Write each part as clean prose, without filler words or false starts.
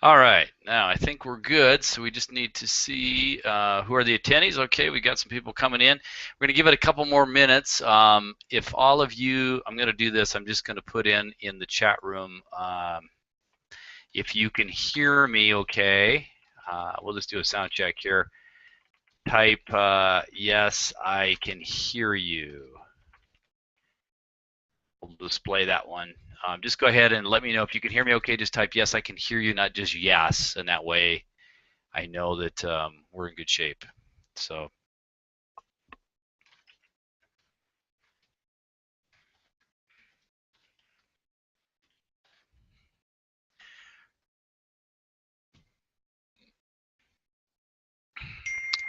All right, now I think we're good. So we just need to see who are the attendees. Okay, we got some people coming in. We're going to give it a couple more minutes. If all of you, I'm going to do this. I'm just going to put in the chat room. If you can hear me, okay. We'll just do a sound check here. Type yes, I can hear you. We'll display that one. Just go ahead and let me know if you can hear me okay. Just type yes, I can hear you, not just yes, and that way I know that we're in good shape. So,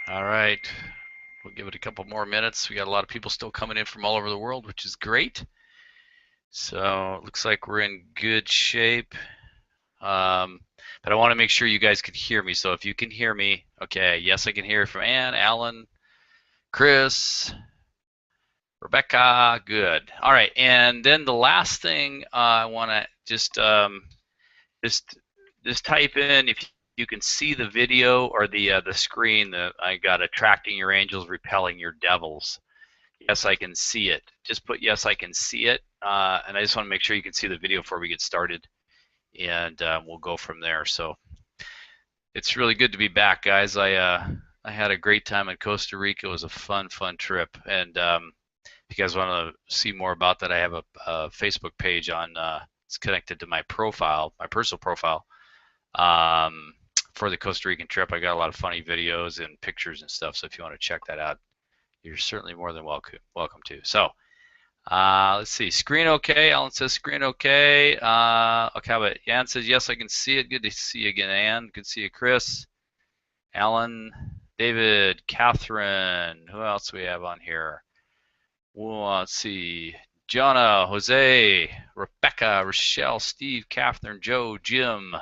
all right, we'll give it a couple more minutes. We got a lot of people still coming in from all over the world, which is great. So it looks like we're in good shape. But I want to make sure you guys can hear me. So if you can hear me, okay, yes, I can hear from Ann, Alan, Chris, Rebecca, good. All right, and then the last thing I want to just just type in if you can see the video or the screen. I got attracting your angels, repelling your devils. Yes, I can see it. Just put yes, I can see it, and I just want to make sure you can see the video before we get started, and we'll go from there. So it's really good to be back, guys. I had a great time in Costa Rica. It was a fun trip, and if you guys want to see more about that, I have a Facebook page on. It's connected to my profile, my personal profile, um, for the Costa Rican trip. I got a lot of funny videos and pictures and stuff. So if you want to check that out, you're certainly more than welcome to. So let's see. Screen okay. Alan says screen okay. Okay, but Ann says yes, I can see it. Good to see you again, Ann. Good to see you, Chris, Alan, David, Catherine. Who else do we have on here? Well, let's see. Jonah, Jose, Rebecca, Rochelle, Steve, Catherine, Joe, Jim,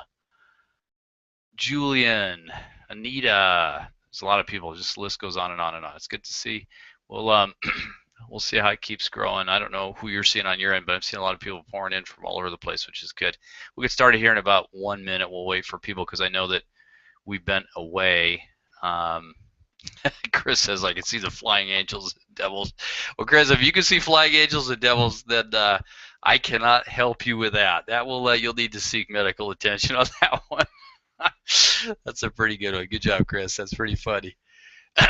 Julian, Anita. There's a lot of people. Just the list goes on and on and on. It's good to see. We'll we'll see how it keeps growing. I don't know who you're seeing on your end, but I'm seeing a lot of people pouring in from all over the place, which is good. We'll get started here in about 1 minute. We'll wait for people because I know that we've been away. Um, Chris says I can see the flying angels and devils. Well, Chris, if you can see flying angels and devils, then I cannot help you with that. That will you'll need to seek medical attention on that one. That's a pretty good one. Good job, Chris. That's pretty funny.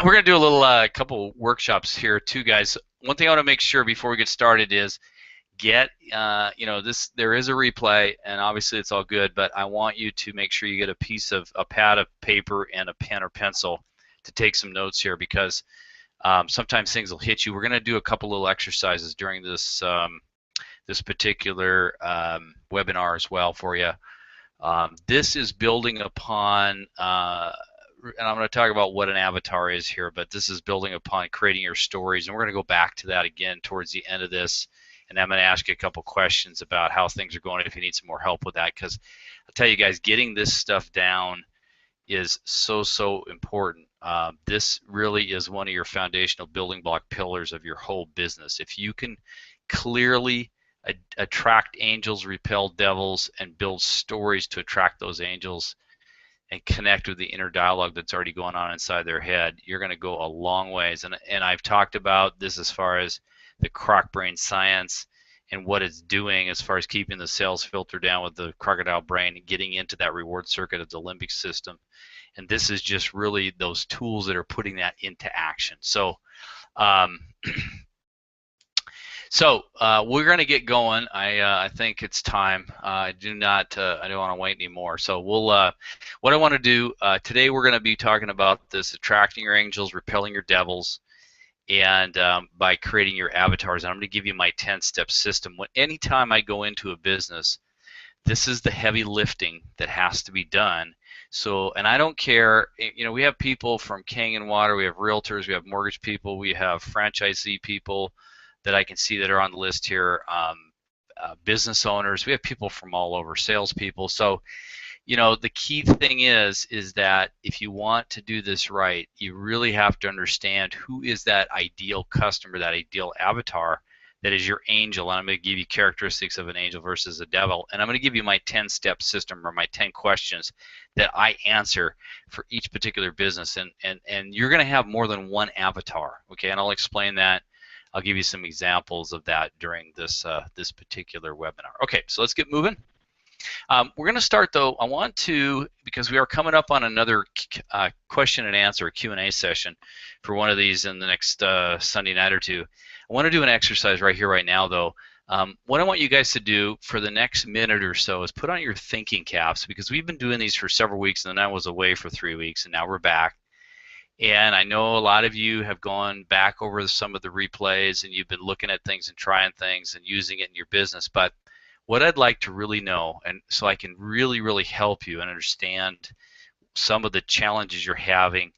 We're gonna do a little couple workshops here too, guys. One thing I want to make sure before we get started is get this. There is a replay, and obviously it's all good, but I want you to make sure you get a pad of paper and a pen or pencil to take some notes here because sometimes things will hit you. We're gonna do a couple little exercises during this particular webinar as well for you. This is building upon, and I'm going to talk about what an avatar is here, but this is building upon creating your stories. And we're going to go back to that again towards the end of this. And I'm going to ask you a couple questions about how things are going if you need some more help with that. Because I'll tell you guys, getting this stuff down is so important. This really is one of your foundational building block pillars of your whole business. If you can clearly attract angels, repel devils, and build stories to attract those angels and connect with the inner dialogue that's already going on inside their head, you're going to go a long ways. And I've talked about this as far as the croc brain science and what it's doing as far as keeping the sales filter down with the crocodile brain and getting into that reward circuit of the limbic system. And this is just really those tools that are putting that into action. So we're going to get going. I think it's time. I don't want to wait anymore. So what I want to do today, we're going to be talking about this attracting your angels, repelling your devils, and by creating your avatars. And I'm going to give you my 10-step system. Anytime I go into a business, this is the heavy lifting that has to be done. So, and I don't care, we have people from Kangen Water, we have realtors, we have mortgage people, we have franchisee people that I can see that are on the list here, business owners, we have people from all over, salespeople. So, the key thing is that if you want to do this right, you really have to understand who is that ideal customer, that ideal avatar that is your angel, and I'm going to give you characteristics of an angel versus a devil, and I'm going to give you my 10-step system or my 10 questions that I answer for each particular business, and you're going to have more than one avatar, okay? And I'll explain that. I'll give you some examples of that during this this particular webinar. Okay, so let's get moving. We're going to start though. I want to, because we are coming up on another question and answer Q&A session for one of these in the next Sunday night or two. I want to do an exercise right here, right now though. What I want you guys to do for the next minute or so is put on your thinking caps, because we've been doing these for several weeks, and then I was away for 3 weeks, and now we're back. And I know a lot of you have gone back over some of the replays, and you've been looking at things and trying things and using it in your business. But what I'd like to really know, and so I can really help you and understand some of the challenges you're having,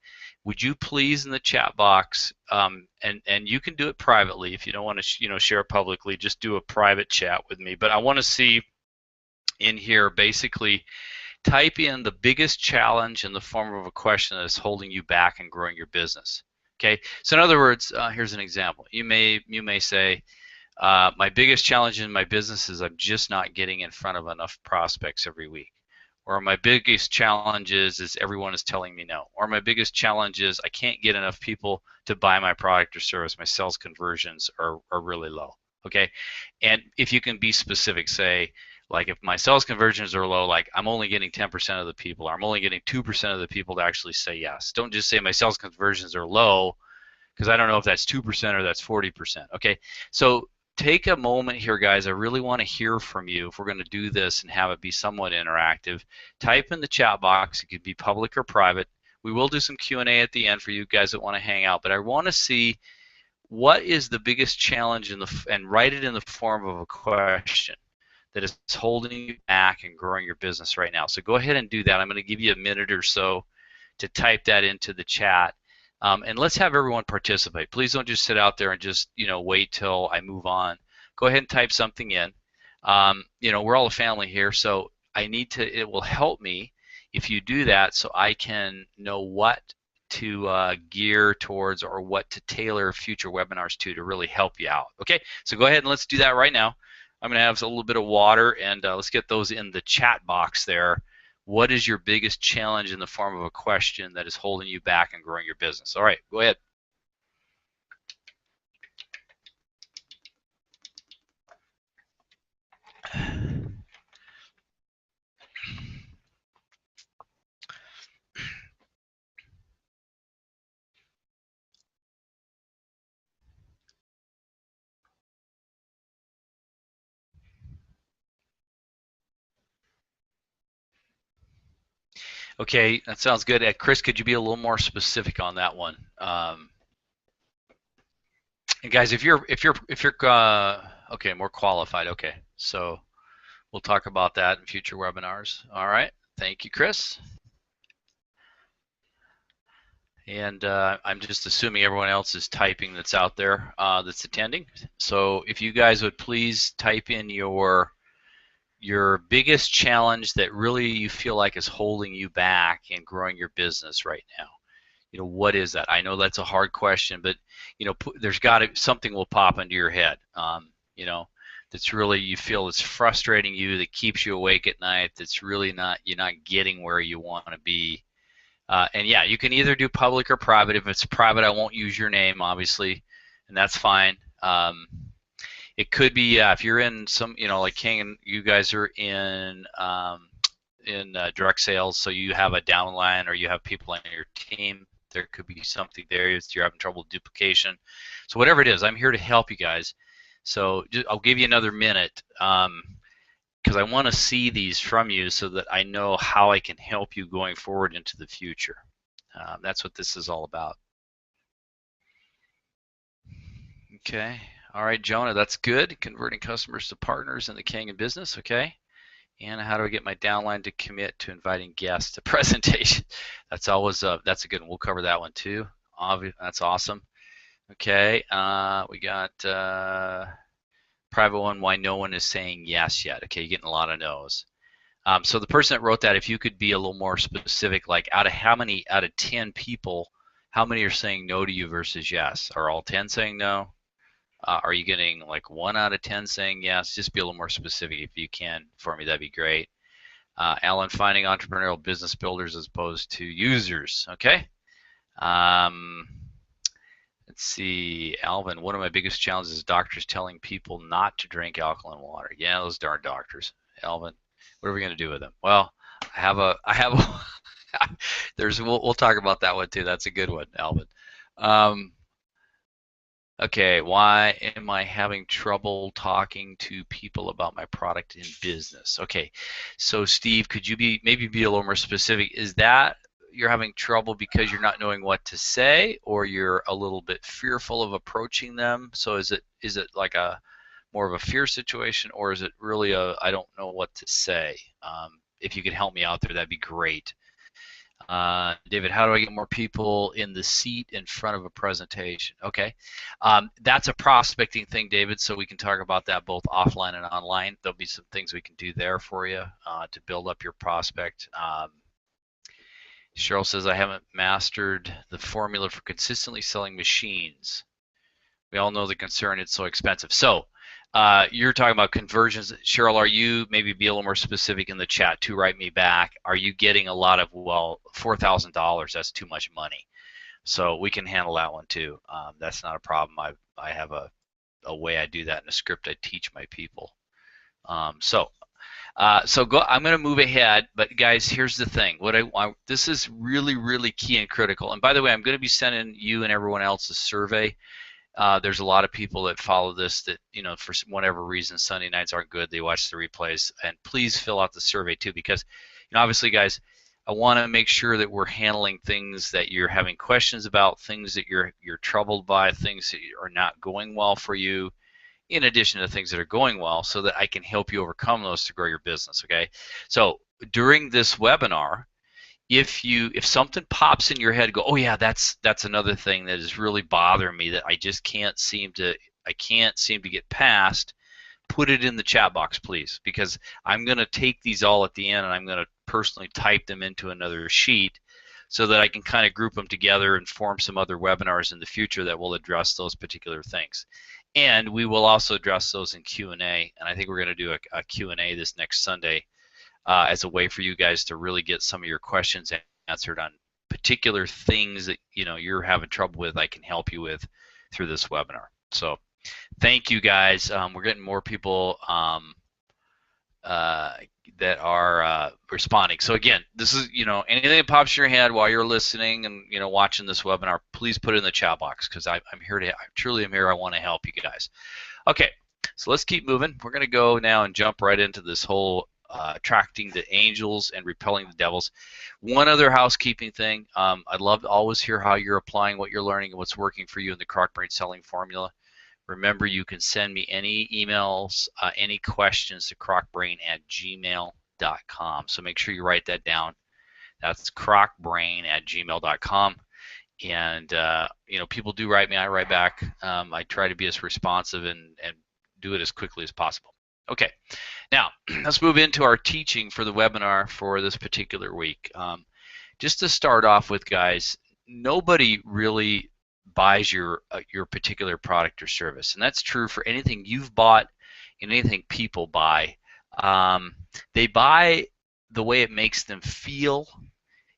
would you please in the chat box, and you can do it privately if you don't want to share it publicly, just do a private chat with me. But I want to see in here, basically type in the biggest challenge in the form of a question that is holding you back and growing your business. Okay, so in other words, here's an example. You may say, my biggest challenge in my business is I'm just not getting in front of enough prospects every week. Or my biggest challenge is everyone is telling me no. Or my biggest challenge is I can't get enough people to buy my product or service. My sales conversions are really low. Okay, and if you can be specific, say, like if my sales conversions are low, like I'm only getting 10% of the people, or I'm only getting 2% of the people to actually say yes. Don't just say my sales conversions are low, because I don't know if that's 2% or that's 40%. Okay, so take a moment here, guys. I really want to hear from you if we're going to do this and have it be somewhat interactive. Type in the chat box. It could be public or private. We will do some Q&A at the end for you guys that want to hang out, but I want to see what is the biggest challenge and write it in the form of a question that is holding you back and growing your business right now. So go ahead and do that. I'm going to give you a minute or so to type that into the chat. And let's have everyone participate. Please don't just sit out there and just wait till I move on. Go ahead and type something in. We're all a family here, so it will help me if you do that, so I can know what to gear towards or what to tailor future webinars to really help you out. Okay, so go ahead and let's do that right now. I'm going to have a little bit of water, and let's get those in the chat box there. What is your biggest challenge in the form of a question that is holding you back and growing your business? All right, go ahead. Okay, that sounds good. Chris, could you be a little more specific on that one? And guys, if you're okay, more qualified. Okay, so we'll talk about that in future webinars. All right, thank you, Chris. And I'm just assuming everyone else is typing that's out there that's attending. So if you guys would please type in your biggest challenge that really you feel like is holding you back in growing your business right now. What is that? I know that's a hard question, but there's got to something will pop into your head. That's really you feel it's frustrating you, that keeps you awake at night. That's really you're not getting where you want to be. And yeah, you can either do public or private. If it's private, I won't use your name, obviously, and that's fine. It could be if you're in some, like King and you guys are in direct sales, so you have a downline or you have people on your team. There could be something there. You're having trouble with duplication. So whatever it is, I'm here to help you guys. So I'll give you another minute because I want to see these from you so that I know how I can help you going forward into the future. That's what this is all about. Okay. All right, Jonah, that's good. Converting customers to partners in the Kangen business. Okay. And how do I get my downline to commit to inviting guests to presentation? That's always that's a good one. We'll cover that one too. That's awesome. Okay. We got private one. Why no one is saying yes yet? Okay, you're getting a lot of no's. So the person that wrote that, if you could be a little more specific, like out of 10 people, how many are saying no to you versus yes? Are all 10 saying no? Are you getting like 1 out of 10 saying yes? Just be a little more specific if you can for me. That'd be great. Alan, finding entrepreneurial business builders as opposed to users. Okay. Um, let's see. Alvin, one of my biggest challenges is doctors telling people not to drink alkaline water. Yeah, those darn doctors. Alvin, what are we going to do with them? Well, I have a, we'll talk about that one too. That's a good one, Alvin. Okay, why am I having trouble talking to people about my product in business? Okay, so Steve, could you maybe be a little more specific? Is that you're having trouble because you're not knowing what to say, or you're a little bit fearful of approaching them? So is it like a more of a fear situation, or is it really a I don't know what to say? If you could help me out there, that'd be great. David, how do I get more people in the seat in front of a presentation? Okay, that's a prospecting thing, David, so we can talk about that both offline and online. There'll be some things we can do there for you to build up your prospect. Cheryl says, I haven't mastered the formula for consistently selling machines. We all know the concern, it's so expensive. So you're talking about conversions. Cheryl, are you, maybe be a little more specific in the chat to write me back, are you getting a lot of, well, $4,000, that's too much money. So we can handle that one too. That's not a problem. I have a way I do that in a script I teach my people. So I'm going to move ahead, but guys, here's the thing. This is really, really key and critical. And by the way, I'm going to be sending you and everyone else a survey. There's a lot of people that follow this that, for whatever reason, Sunday nights aren't good. They watch the replays. And please fill out the survey too, because, obviously, guys, I want to make sure that we're handling things that you're having questions about, things that you're troubled by, things that are not going well for you, in addition to things that are going well, so that I can help you overcome those to grow your business, okay? So during this webinar, if something pops in your head, go, oh yeah, that's another thing that is really bothering me that I just can't seem to get past, put it in the chat box, please, because I'm going to take these all at the end and I'm going to personally type them into another sheet so that I can kind of group them together and form some other webinars in the future that will address those particular things. And we will also address those in Q&A, and I think we're going to do a Q&A this next Sunday as a way for you guys to really get some of your questions answered on particular things that you're having trouble with. I can help you with through this webinar. So thank you guys. We're getting more people that are responding. So again, this is anything that pops in your head while you're listening and watching this webinar, please put it in the chat box, because I'm here to, I truly am here. I want to help you guys. Okay, so let's keep moving. We're going to go now and jump right into this whole attracting the angels and repelling the devils. One other housekeeping thing. I'd love to always hear how you're applying what you're learning and what's working for you in the Kroc Brain Selling Formula. Remember, you can send me any emails, any questions to krocbrain@gmail.com. So make sure you write that down. That's krocbrain@gmail.com. And people do write me. I write back. I try to be as responsive and do it as quickly as possible. Okay, now let's move into our teaching for the webinar for this particular week. Just to start off with, guys, nobody really buys your particular product or service, and that's true for anything you've bought and anything people buy. They buy the way it makes them feel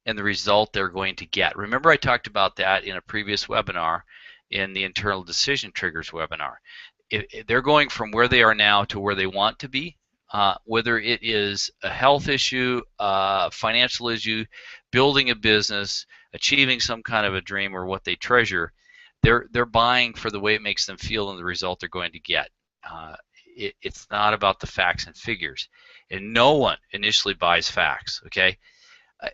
and the result they're going to get. Remember, I talked about that in a previous webinar, in the Internal Decision Triggers webinar. If they're going from where they are now to where they want to be, whether it is a health issue, financial issue, building a business, achieving some kind of a dream, or what they treasure, they're buying for the way it makes them feel and the result they're going to get. It's not about the facts and figures, and no one initially buys facts. Okay,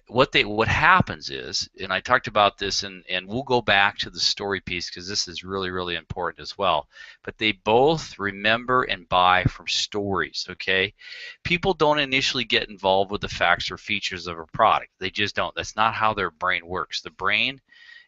what happens is, and I talked about this, and we'll go back to the story piece because this is really, really important as well, but they both remember and buy from stories. Okay, people don't initially get involved with the facts or features of a product. They just don't. That's not how their brain works. The brain,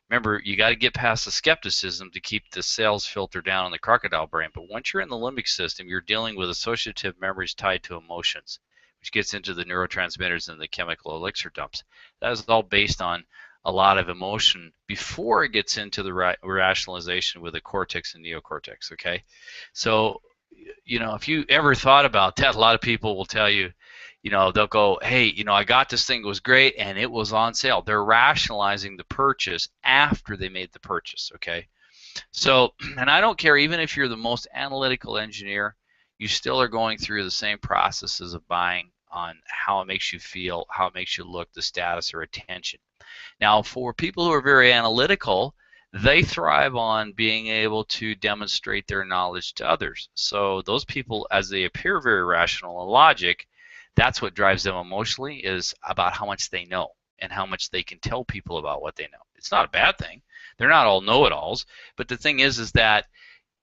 remember, you got to get past the skepticism to keep the sales filter down on the crocodile brain, but once you're in the limbic system, you're dealing with associative memories tied to emotions, which gets into the neurotransmitters and the chemical elixir dumps. That is all based on a lot of emotion before it gets into the rationalization with the cortex and neocortex, okay? So, you know, if you ever thought about that, a lot of people will tell you, you know, they'll go, hey, you know, I got this thing, it was great, and it was on sale. They're rationalizing the purchase after they made the purchase, okay? So, and I don't care, even if you're the most analytical engineer, you still are going through the same processes of buying on how it makes you feel, how it makes you look, the status or attention. Now, for people who are very analytical, they thrive on being able to demonstrate their knowledge to others. So those people, as they appear very rational and logic, that's what drives them emotionally, is about how much they know and how much they can tell people about what they know. It's not a bad thing. They're not all know-it-alls, but the thing is that,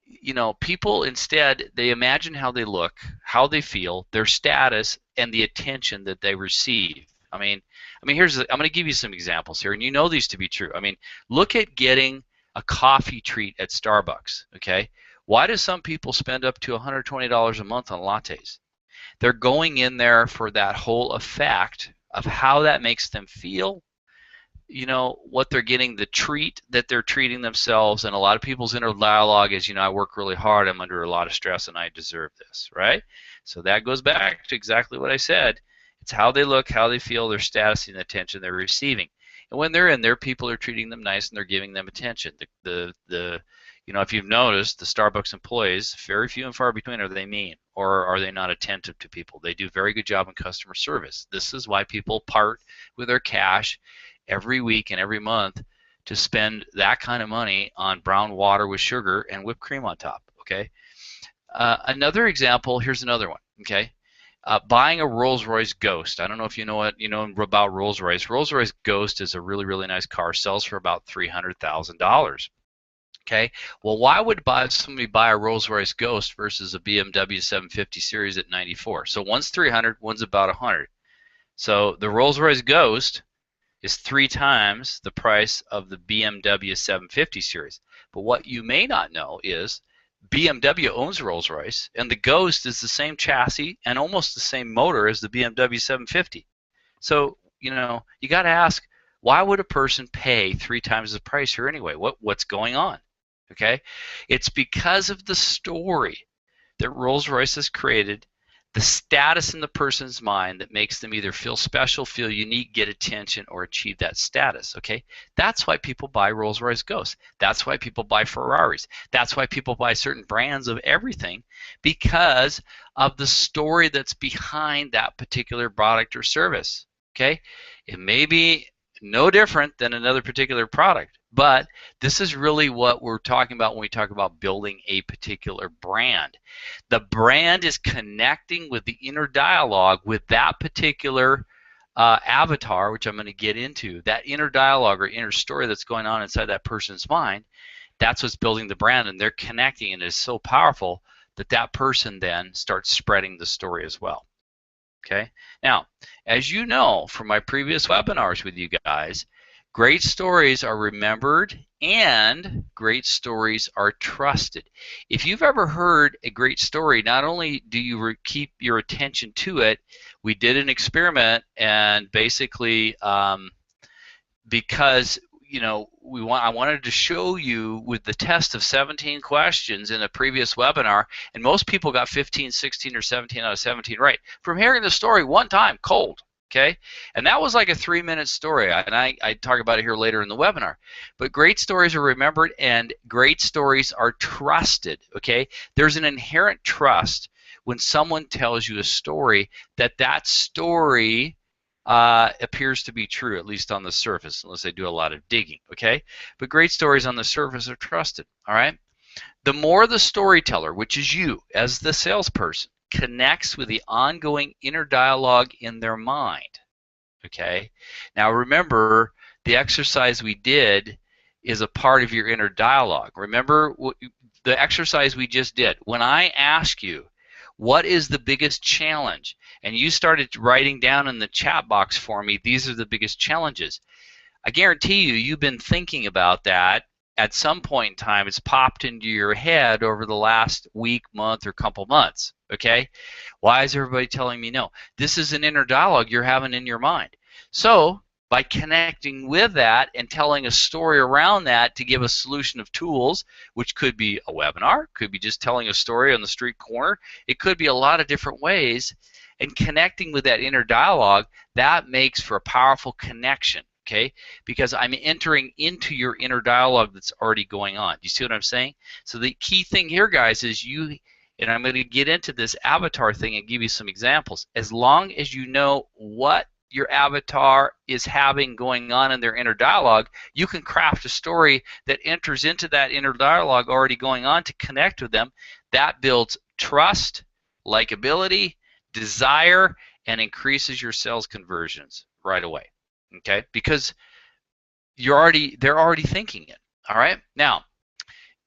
you know, people instead, they imagine how they look, how they feel, their status, and the attention that they receive. I mean, I'm going to give you some examples here, and you know these to be true. I mean, look at getting a coffee treat at Starbucks, okay? Why do some people spend up to $120 a month on lattes? They're going in there for that whole effect of how that makes them feel, you know, what they're getting, the treat that they're treating themselves. And a lot of people's inner dialogue is, you know, I work really hard, I'm under a lot of stress, and I deserve this, right? So that goes back to exactly what I said. It's how they look, how they feel, their status, and the attention they're receiving. And when they're in there, people are treating them nice and they're giving them attention. You know, if you've noticed, the Starbucks employees, very few and far between are they mean, or are they not attentive to people. They do a very good job in customer service. This is why people part with their cash every week and every month to spend that kind of money on brown water with sugar and whipped cream on top, okay? Another example, here's another one, okay? Buying a Rolls-Royce Ghost. I don't know if you know about Rolls-Royce. Rolls-Royce Ghost is a really, really nice car. Sells for about $300,000. Okay. Well, why would somebody buy a Rolls-Royce Ghost versus a BMW 750 series at 94? So one's 300, one's about 100. So the Rolls-Royce Ghost is 3 times the price of the BMW 750 series. But what you may not know is BMW owns Rolls-Royce, and the Ghost is the same chassis and almost the same motor as the BMW 750. So, you know, you got to ask, why would a person pay 3 times the price here anyway? What's going on? Okay? It's because of the story that Rolls-Royce has created, the status in the person's mind that makes them either feel special, feel unique, get attention, or achieve that status, okay? That's why people buy Rolls-Royce Ghosts. That's why people buy Ferraris. That's why people buy certain brands of everything, because of the story that's behind that particular product or service, okay? It may be no different than another particular product, but this is really what we're talking about when we talk about building a particular brand. The brand is connecting with the inner dialogue with that particular avatar, which I'm going to get into. That inner dialogue or inner story that's going on inside that person's mind, that's what's building the brand, and they're connecting, and it is so powerful that that person then starts spreading the story as well. Okay. Now, as you know from my previous webinars with you guys, great stories are remembered and great stories are trusted. If you've ever heard a great story, not only do you keep your attention to it, we did an experiment, and basically because you know I wanted to show you with the test of 17 questions in a previous webinar, and most people got 15, 16, or 17 out of 17 right from hearing the story one time cold. Okay, and that was like a 3-minute story, and I talk about it here later in the webinar. But great stories are remembered, and great stories are trusted. Okay, there's an inherent trust when someone tells you a story that story appears to be true, at least on the surface, unless they do a lot of digging. Okay, but great stories on the surface are trusted. All right, the more the storyteller, which is you as the salesperson, connects with the ongoing inner dialogue in their mind. Okay, now remember, the exercise we did is a part of your inner dialogue. Remember the exercise we just did. When I ask you, what is the biggest challenge? And you started writing down in the chat box for me, these are the biggest challenges. I guarantee you've been thinking about that. At some point in time, it's popped into your head over the last week, month, or couple months. Okay? Why is everybody telling me no? This is an inner dialogue you're having in your mind. So by connecting with that and telling a story around that to give a solution of tools, which could be a webinar, could be just telling a story on the street corner. It could be a lot of different ways. And connecting with that inner dialogue, that makes for a powerful connection, okay? Because I'm entering into your inner dialogue that's already going on. Do you see what I'm saying? So the key thing here, guys, is you, and I'm going to get into this avatar thing and give you some examples. As long as you know what your avatar is having going on in their inner dialogue, you can craft a story that enters into that inner dialogue already going on to connect with them. That builds trust, likability, desire, and increases your sales conversions right away. Okay? Because they're already thinking it. All right? Now,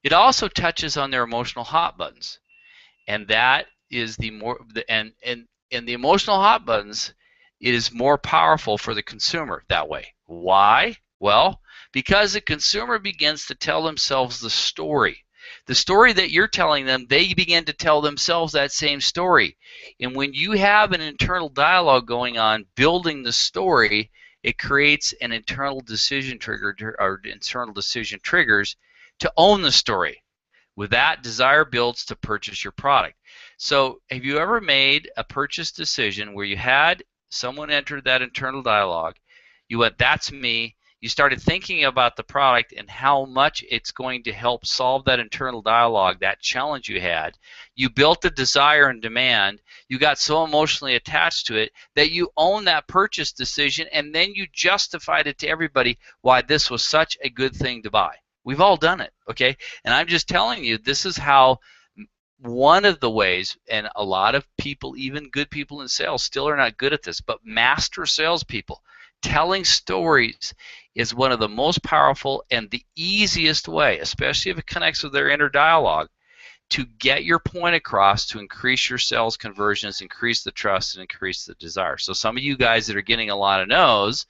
it also touches on their emotional hot buttons. And that is the emotional hot buttons, it is more powerful for the consumer that way. Why? Well, because the consumer begins to tell themselves the story. The story that you're telling them, they begin to tell themselves that same story. And when you have an internal dialogue going on, building the story, it creates an internal decision trigger or internal decision triggers to own the story. With that, desire builds to purchase your product. So have you ever made a purchase decision where you had someone enter that internal dialogue, you went, that's me, you started thinking about the product and how much it's going to help solve that internal dialogue, that challenge you had, you built the desire and demand, you got so emotionally attached to it that you own that purchase decision, and then you justified it to everybody why this was such a good thing to buy. We've all done it, okay? And I'm just telling you, this is how one of the ways, and a lot of people, even good people in sales, still are not good at this, but master salespeople, telling stories is one of the most powerful and the easiest way, especially if it connects with their inner dialogue, to get your point across, to increase your sales conversions, increase the trust, and increase the desire. So some of you guys that are getting a lot of no's,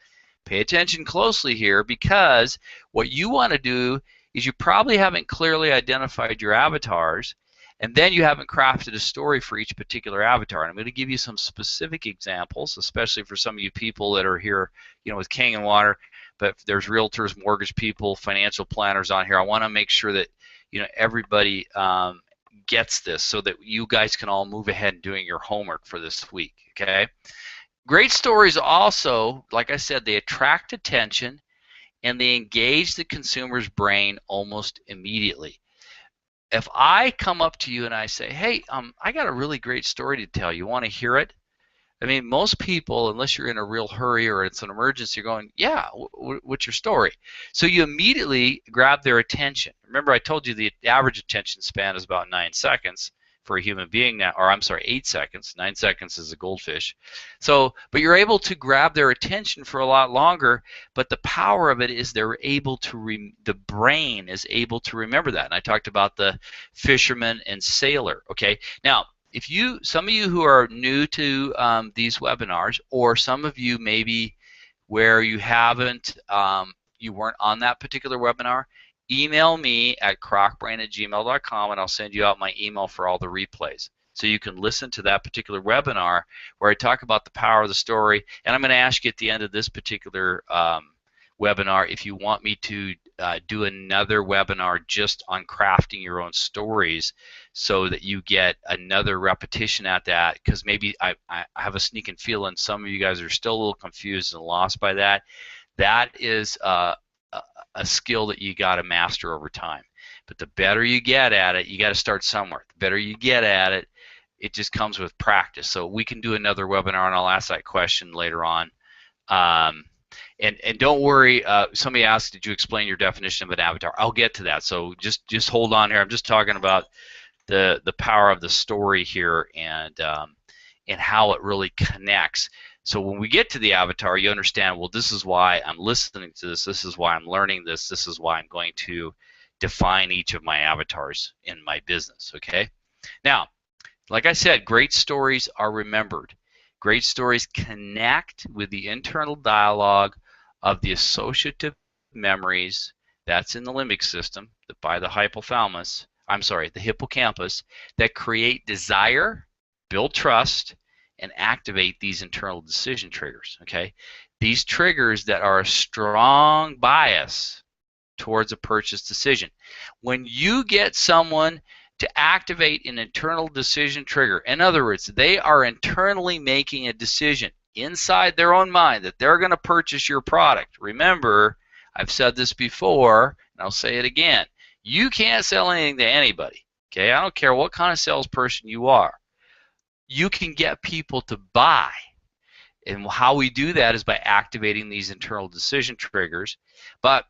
pay attention closely here, because what you want to do is you probably haven't clearly identified your avatars, and then you haven't crafted a story for each particular avatar. And I'm going to give you some specific examples, especially for some of you people that are here, with Kangen Water, but there's realtors, mortgage people, financial planners on here. I want to make sure that, everybody gets this so that you guys can all move ahead and doing your homework for this week, okay? Great stories also, like I said, they attract attention and they engage the consumer's brain almost immediately. If I come up to you and I say, hey, I got a really great story to tell, you want to hear it? I mean, most people, unless you're in a real hurry or it's an emergency, you're going, yeah, what's your story? So you immediately grab their attention. Remember, I told you the average attention span is about 9 seconds for a human being now, or I'm sorry, 8 seconds. 9 seconds is a goldfish. So, but you're able to grab their attention for a lot longer, but the power of it is they're able to, the brain is able to remember that. And I talked about the fisherman and sailor, okay? Now, if you, some of you who are new to these webinars, or some of you maybe where you haven't, you weren't on that particular webinar, email me at crocbrain@gmail.com and I'll send you out my email for all the replays. So you can listen to that particular webinar where I talk about the power of the story. And I'm going to ask you at the end of this particular webinar if you want me to do another webinar just on crafting your own stories so that you get another repetition at that, because maybe I have a sneaking feeling some of you guys are still a little confused and lost by that. That is a skill that you got to master over time. But the better you get at it, you got to start somewhere. The better you get at it, it just comes with practice. So we can do another webinar and I'll ask that question later on. And don't worry, somebody asked, did you explain your definition of an avatar? I'll get to that. So just hold on here. I'm just talking about the power of the story here and how it really connects. So when we get to the avatar, you understand, well, this is why I'm listening to this. This is why I'm learning this. This is why I'm going to define each of my avatars in my business, okay? Now, like I said, great stories are remembered. Great stories connect with the internal dialogue of the associative memories that's in the limbic system by the hypothalamus, the hippocampus, that create desire, build trust, and activate these internal decision triggers, okay? these triggers that are a strong bias towards a purchase decision. When you get someone to activate an internal decision trigger, in other words, they are internally making a decision inside their own mind that they're going to purchase your product. Remember, I've said this before, and I'll say it again. You can't sell anything to anybody. Okay, I don't care what kind of salesperson you are. You can get people to buy. And how we do that is by activating these internal decision triggers. But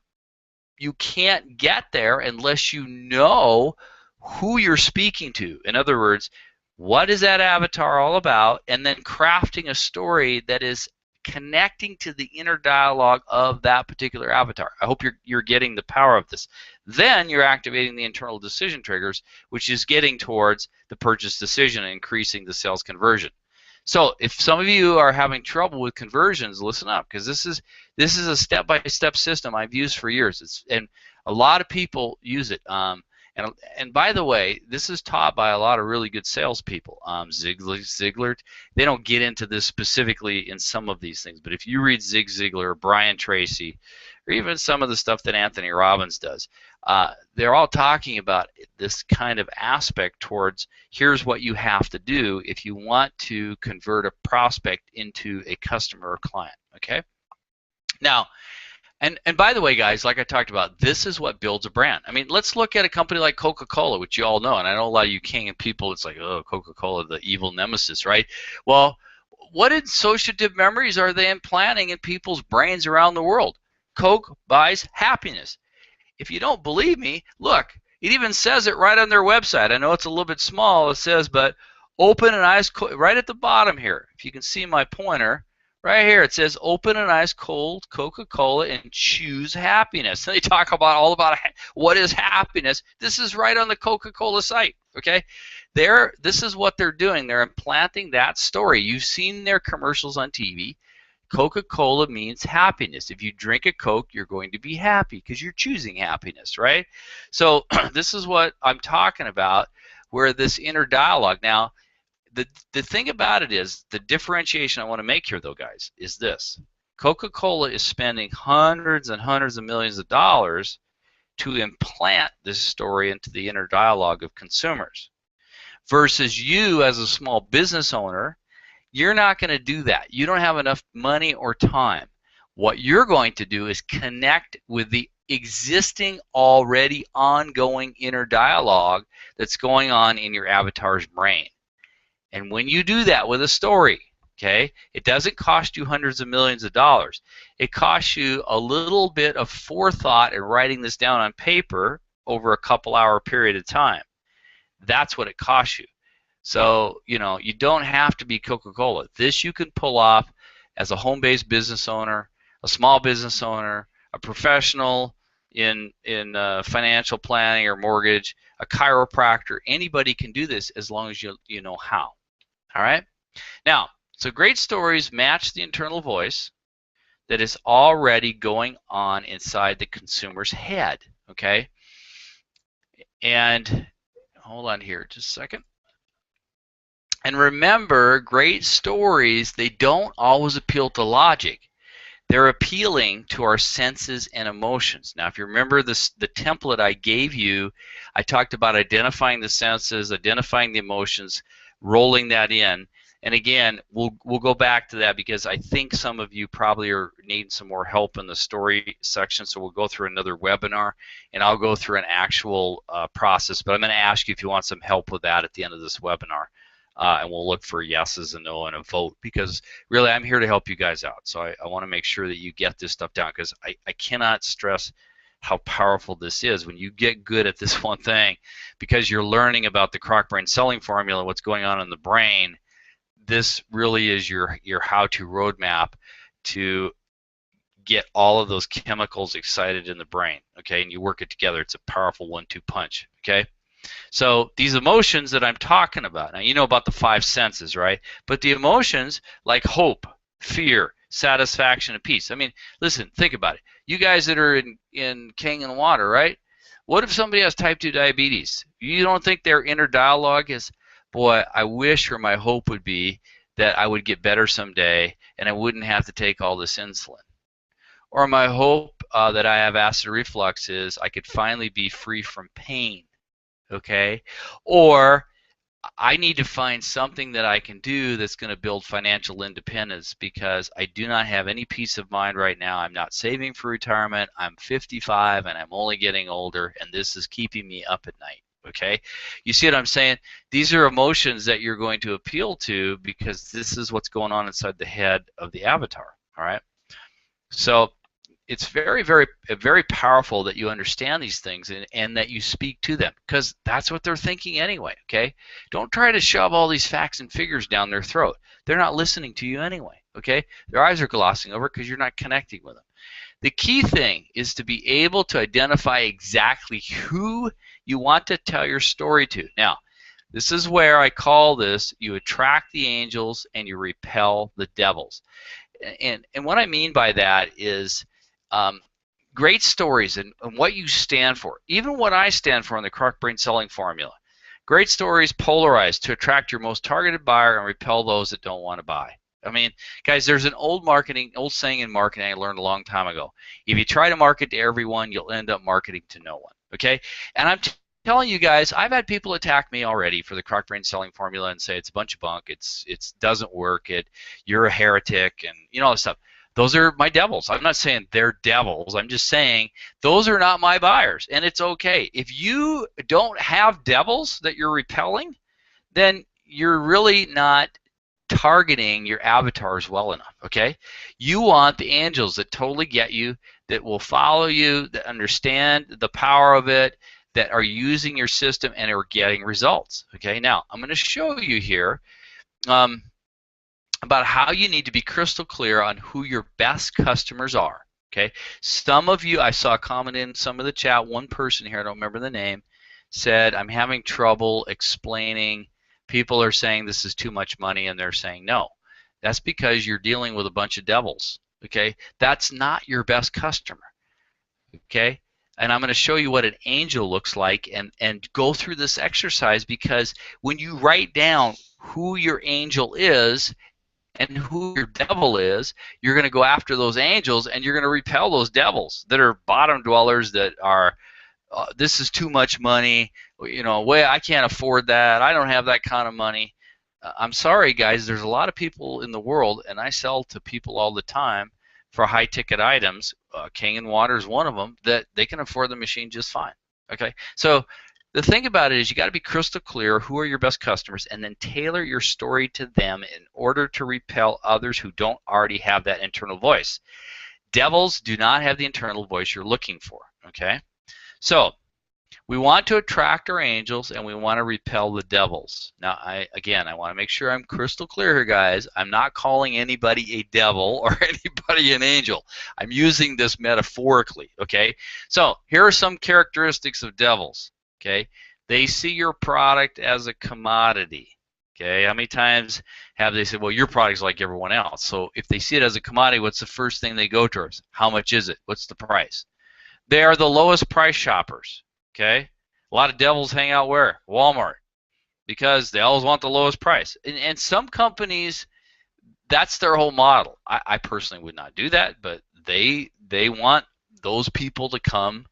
you can't get there unless you know who you're speaking to. In other words, what is that avatar all about? And then crafting a story that is connecting to the inner dialogue of that particular avatar. I hope you're getting the power of this. Then you're activating the internal decision triggers, which is getting towards the purchase decision and increasing the sales conversion. So if some of you are having trouble with conversions, listen up, because this is a step-by-step system I've used for years. And a lot of people use it. And by the way, this is taught by a lot of really good salespeople. Zig Ziglar, they don't get into this specifically in some of these things, but if you read Zig Ziglar or Brian Tracy, or even some of the stuff that Anthony Robbins does, they're all talking about this kind of aspect towards here's what you have to do if you want to convert a prospect into a customer or client. Okay? Now, and by the way, guys, like I talked about, this is what builds a brand. I mean, let's look at a company like Coca-Cola, which you all know, and I know a lot of you King and people, it's like, oh, Coca-Cola, the evil nemesis, right? Well, what associative memories are they implanting in people's brains around the world? Coke buys happiness. If you don't believe me, look, it even says it right on their website. I know it's a little bit small, it says, but open an ice cold, right at the bottom here, if you can see my pointer, right here, it says open an ice cold Coca-Cola and choose happiness. And they talk about all about what is happiness. This is right on the Coca-Cola site, okay? This is what they're doing. They're implanting that story. You've seen their commercials on TV. Coca-Cola means happiness. If you drink a Coke, you're going to be happy because you're choosing happiness, right? So this is what I'm talking about, where this inner dialogue. Now, the thing about it is, the differentiation I want to make here, though, guys, is this. Coca-Cola is spending hundreds and hundreds of millions of dollars to implant this story into the inner dialogue of consumers. Versus you as a small business owner, you're not going to do that. You don't have enough money or time. What you're going to do is connect with the existing, already ongoing inner dialogue that's going on in your avatar's brain. And when you do that with a story, okay, it doesn't cost you hundreds of millions of dollars. It costs you a little bit of forethought in writing this down on paper over a couple-hour period of time. That's what it costs you. So, you know, you don't have to be Coca-Cola. This you can pull off as a home-based business owner, a small business owner, a professional in financial planning or mortgage, a chiropractor. Anybody can do this as long as you know how. All right? Now, so great stories match the internal voice that is already going on inside the consumer's head, okay? And hold on here just a second. And remember, great stories, they don't always appeal to logic. They're appealing to our senses and emotions. Now, if you remember this, the template I gave you, I talked about identifying the senses, identifying the emotions, rolling that in. And again, we'll go back to that because I think some of you probably are needing some more help in the story section. So we'll go through another webinar, and I'll go through an actual process. But I'm going to ask you if you want some help with that at the end of this webinar. And we'll look for yeses and no and a vote, because really I'm here to help you guys out. So I want to make sure that you get this stuff down, because I cannot stress how powerful this is when you get good at this one thing, because you're learning about the Croc Brain selling formula, what's going on in the brain. This really is your how-to roadmap to get all of those chemicals excited in the brain, okay? And you work it together. It's a powerful 1-2 punch, okay? So these emotions that I'm talking about, now you know about the 5 senses, right? But the emotions like hope, fear, satisfaction, and peace. I mean, listen, think about it. You guys that are in King and Water, right? What if somebody has type 2 diabetes? You don't think their inner dialogue is, boy, I wish or my hope would be that I would get better someday and I wouldn't have to take all this insulin. Or my hope that I have acid reflux is I could finally be free from pain, okay? Or I need to find something that I can do that's going to build financial independence because I do not have any peace of mind right now. I'm not saving for retirement. I'm 55 and I'm only getting older, and this is keeping me up at night. Okay? You see what I'm saying? These are emotions that you're going to appeal to because this is what's going on inside the head of the avatar. All right? So it's very, very powerful that you understand these things and that you speak to them because that's what they're thinking anyway, okay? Don't try to shove all these facts and figures down their throat. They're not listening to you anyway, okay? Their eyes are glossing over because you're not connecting with them. The key thing is to be able to identify exactly who you want to tell your story to. Now, this is where I call this you attract the angels and you repel the devils. And what I mean by that is great stories and what you stand for. Even what I stand for in the Croc Brain Selling Formula. Great stories polarized to attract your most targeted buyer and repel those that don't want to buy. I mean, guys, there's an old saying in marketing I learned a long time ago. If you try to market to everyone, you'll end up marketing to no one. Okay? And I'm telling you guys, I've had people attack me already for the Croc Brain Selling Formula and say it's a bunch of bunk, it doesn't work, you're a heretic, and all this stuff. Those are my devils. I'm not saying they're devils. I'm just saying those are not my buyers, and it's okay. If you don't have devils that you're repelling, then you're really not targeting your avatars well enough, okay? You want the angels that totally get you, that will follow you, that understand the power of it, that are using your system and are getting results, okay? Now, I'm going to show you here about how you need to be crystal clear on who your best customers are, okay? Some of you, I saw a comment in some of the chat, one person here, I don't remember the name, said, I'm having trouble explaining. People are saying this is too much money, and they're saying no. That's because you're dealing with a bunch of devils, okay? That's not your best customer, okay? And I'm going to show you what an angel looks like and go through this exercise, because when you write down who your angel is and who your devil is, you're going to go after those angels and you're going to repel those devils that are bottom dwellers, that are this is too much money, I can't afford that, I don't have that kind of money. I'm sorry guys, there's a lot of people in the world, and I sell to people all the time for high ticket items. Kangen Water is one of them, that they can afford the machine just fine. Okay, so the thing about it is you got to be crystal clear who are your best customers, and then tailor your story to them in order to repel others who don't already have that internal voice. Devils do not have the internal voice you're looking for. Okay, so we want to attract our angels and we want to repel the devils. Now, I want to make sure I'm crystal clear here, guys. I'm not calling anybody a devil or anybody an angel. I'm using this metaphorically, okay? So here are some characteristics of devils, okay? They see your product as a commodity, okay? How many times have they said, well, your product's like everyone else? So if they see it as a commodity, what's the first thing they go towards? How much is it? What's the price? They are the lowest price shoppers. Okay, a lot of devils hang out where? Walmart, because they always want the lowest price. And some companies, that's their whole model. I personally would not do that, but they want those people to come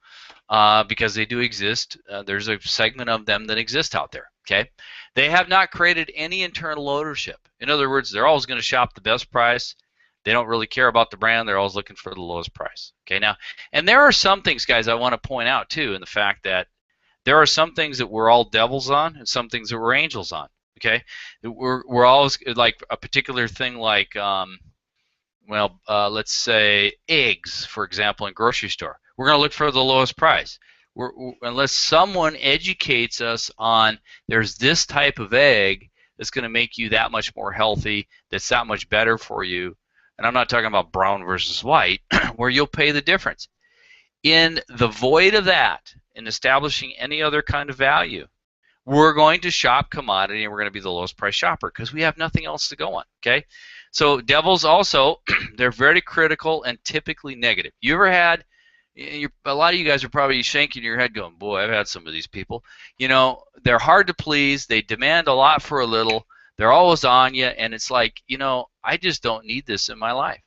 because they do exist. There's a segment of them that exist out there. Okay, they have not created any internal ownership. In other words, they're always going to shop the best price. They don't really care about the brand. They're always looking for the lowest price. Okay, now, and there are some things, guys, I want to point out too, in the fact that there are some things that we're all devils on and some things that we're angels on. Okay, we're always like a particular thing, like let's say eggs, for example, in grocery store. We're going to look for the lowest price. Unless someone educates us on there's this type of egg that's going to make you that much more healthy, that's that much better for you. And I'm not talking about brown versus white, where you'll pay the difference. In the void of that, in establishing any other kind of value, we're going to shop commodity and we're going to be the lowest price shopper because we have nothing else to go on. Okay, so devils also, they're very critical and typically negative. You ever had, a lot of you guys are probably shaking your head going, boy, I've had some of these people. They're hard to please, they demand a lot for a little, They're always on you, and it's like, I just don't need this in my life.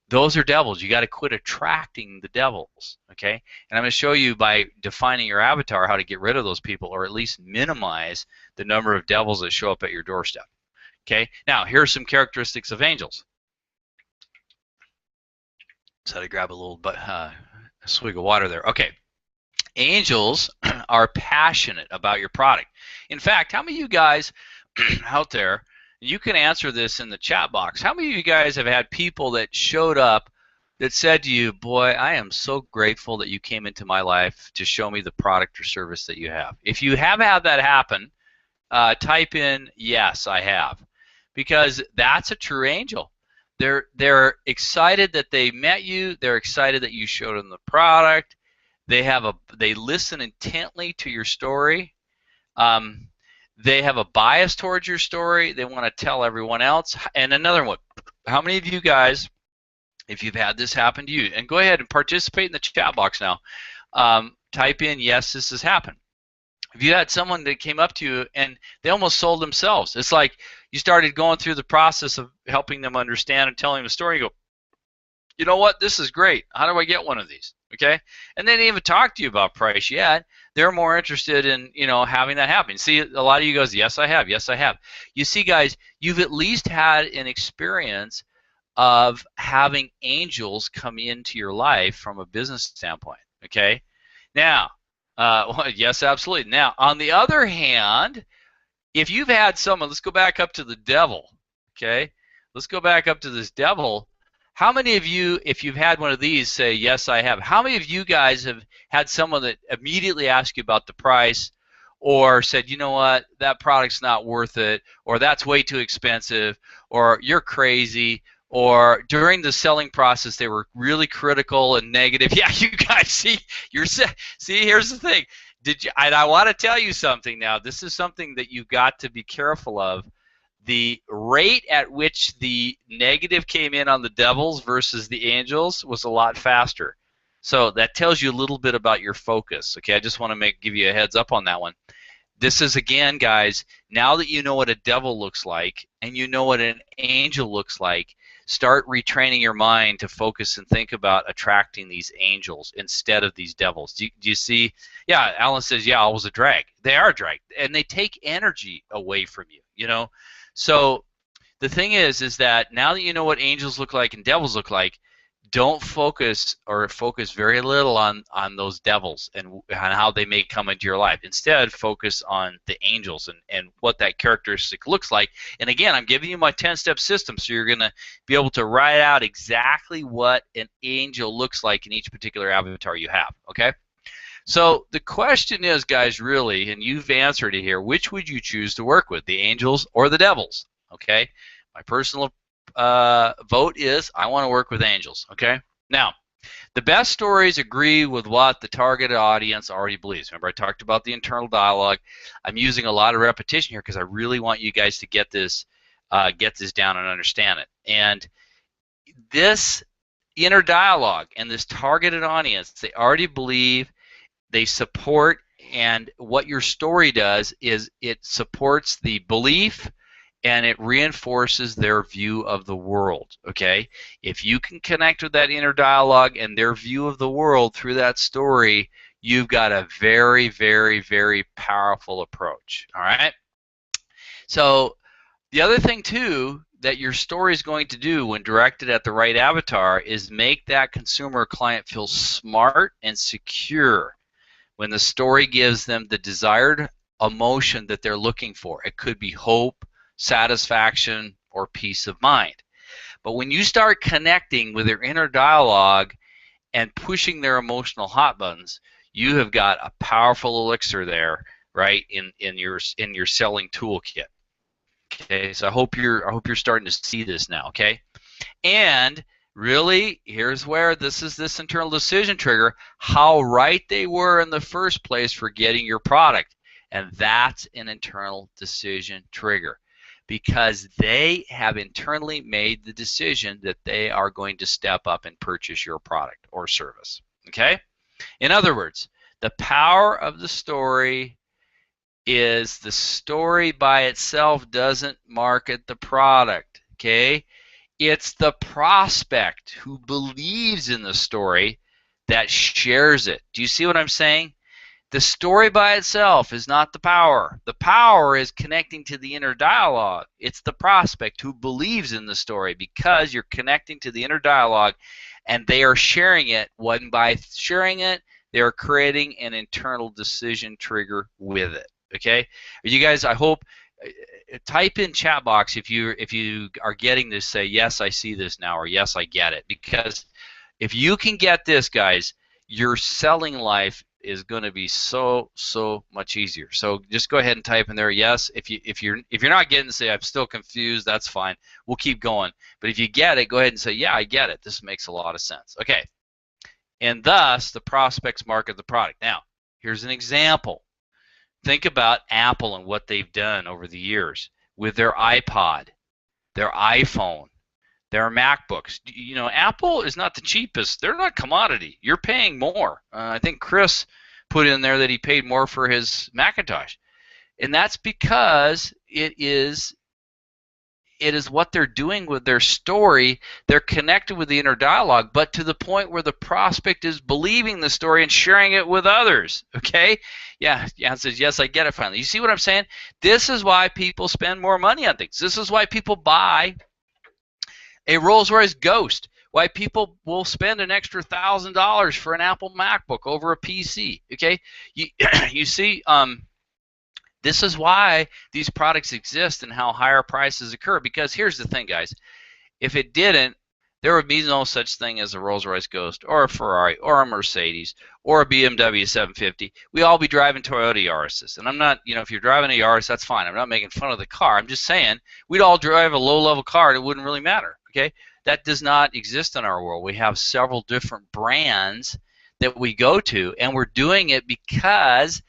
Those are devils. You got to quit attracting the devils, okay? And I'm going to show you by defining your avatar how to get rid of those people, or at least minimize the number of devils that show up at your doorstep. Okay, now here's some characteristics of angels. So I had to grab a little swig of water there. Okay, angels are passionate about your product. In fact, how many of you guys out there, you can answer this in the chat box, how many of you guys have had people that showed up that said to you, boy, I am so grateful that you came into my life to show me the product or service that you have? If you have had that happen, type in, yes, I have. Because that's a true angel. They're excited that they met you. They're excited that you showed them the product. They listen intently to your story. They have a bias towards your story. They want to tell everyone else. And another one, how many of you guys, if you've had this happen to you, and go ahead and participate in the chat box now, type in, yes, this has happened. If you had someone that came up to you and they almost sold themselves, it's like you started going through the process of helping them understand and telling them the story. You go, you know what, this is great. How do I get one of these? Okay, and they didn't even talk to you about price yet. They're more interested in having that happen. See, a lot of you goes, yes, I have. Yes, I have. You see, guys, you've at least had an experience of having angels come into your life from a business standpoint. Okay, now. Yes, absolutely. Now, on the other hand, if you've had someone, let's go back up to the devil, okay? Let's go back up to this devil. How many of you, if you've had one of these, say, yes, I have? How many of you guys have had someone that immediately asked you about the price, or said, you know what, that product's not worth it, or that's way too expensive, or you're crazy, or during the selling process they were really critical and negative? Yeah, you guys see, here's the thing. And I want to tell you something now. This is something that you've got to be careful of. The rate at which the negative came in on the devils versus the angels was a lot faster. So that tells you a little bit about your focus. Okay, I just want to give you a heads up on that one. This is, again, guys, now that you know what a devil looks like and you know what an angel looks like, start retraining your mind to focus and think about attracting these angels instead of these devils. Do you see? Yeah, Alan says, yeah, I was a drag. They are a drag, and they take energy away from you, So the thing is that now that you know what angels look like and devils look like, don't focus, or focus very little on those devils and on how they may come into your life. Instead, focus on the angels and what that characteristic looks like. And again, I'm giving you my 10-step system, so you're going to be able to write out exactly what an angel looks like in each particular avatar you have, okay? So the question is, guys, really, and you've answered it here, which would you choose to work with, the angels or the devils? Okay? My personal vote is I want to work with angels. Okay. Now, the best stories agree with what the targeted audience already believes. Remember, I talked about the internal dialogue. I'm using a lot of repetition here because I really want you guys to get this down and understand it. And this inner dialogue and this targeted audience, they already believe, they support, and what your story does is it supports the belief and it reinforces their view of the world, okay? If you can connect with that inner dialogue and their view of the world through that story, you've got a very, very, very powerful approach, all right? So the other thing, too, that your story is going to do when directed at the right avatar is make that consumer or client feel smart and secure when the story gives them the desired emotion that they're looking for. It could be hope, satisfaction, or peace of mind. But when you start connecting with their inner dialogue and pushing their emotional hot buttons, you have got a powerful elixir there, right, in your selling toolkit. Okay, so I hope you're starting to see this now. Okay, and really, here's where this internal decision trigger, how right they were in the first place for getting your product, and that's an internal decision trigger, because they have internally made the decision that they are going to step up and purchase your product or service. Okay? In other words, the power of the story is the story by itself doesn't market the product, okay? It's the prospect who believes in the story that shares it. Do you see what I'm saying? The story by itself is not the power. The power is connecting to the inner dialogue. It's the prospect who believes in the story because you're connecting to the inner dialogue and they are sharing it. When by sharing it, they are creating an internal decision trigger with it. Okay? You guys, I hope, type in chat box if you are getting this, say yes I see this now, or yes I get it, because if you can get this, guys, your selling life is going to be so much easier. So just go ahead and type in there yes. If you're not getting, say I'm still confused, that's fine. We'll keep going. But if you get it, go ahead and say yeah I get it. This makes a lot of sense. Okay. And thus the prospects market the product. Now here's an example. Think about Apple and what they've done over the years with their iPod, their iPhone, their MacBooks. You know, Apple is not the cheapest. They're not commodity. You're paying more. I think Chris put in there that he paid more for his Macintosh. And that's because it is what they're doing with their story. They're connected with the inner dialogue, but to the point where the prospect is believing the story and sharing it with others. Okay? Yeah, it says, yes, I get it finally. You see what I'm saying? This is why people spend more money on things. This is why people buy a Rolls-Royce Ghost. Why people will spend an extra $1,000 for an Apple MacBook over a PC. Okay? You see, this is why these products exist and how higher prices occur. Because here's the thing, guys. If it didn't, there would be no such thing as a Rolls-Royce Ghost or a Ferrari or a Mercedes or a BMW 750. We all be driving Toyota Yaris's. And I'm not, if you're driving a Yaris, that's fine. I'm not making fun of the car. I'm just saying we'd all drive a low-level car and it wouldn't really matter. Okay? That does not exist in our world. We have several different brands that we go to, and we're doing it because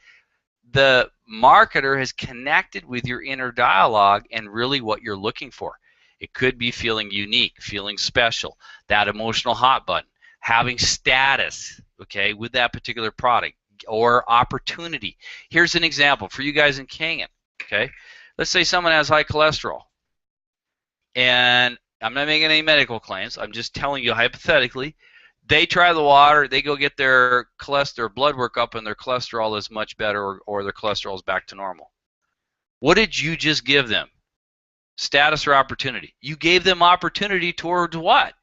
the marketer has connected with your inner dialogue and really what you're looking for. It could be feeling unique, feeling special, that emotional hot button, having status, okay, with that particular product, or opportunity. Here's an example for you guys in Kangen, okay? Let's say someone has high cholesterol, and I'm not making any medical claims. I'm just telling you hypothetically. They try the water, they go get their blood work up, and their cholesterol is much better, or their cholesterol is back to normal. What did you just give them? Status or opportunity? You gave them opportunity towards what?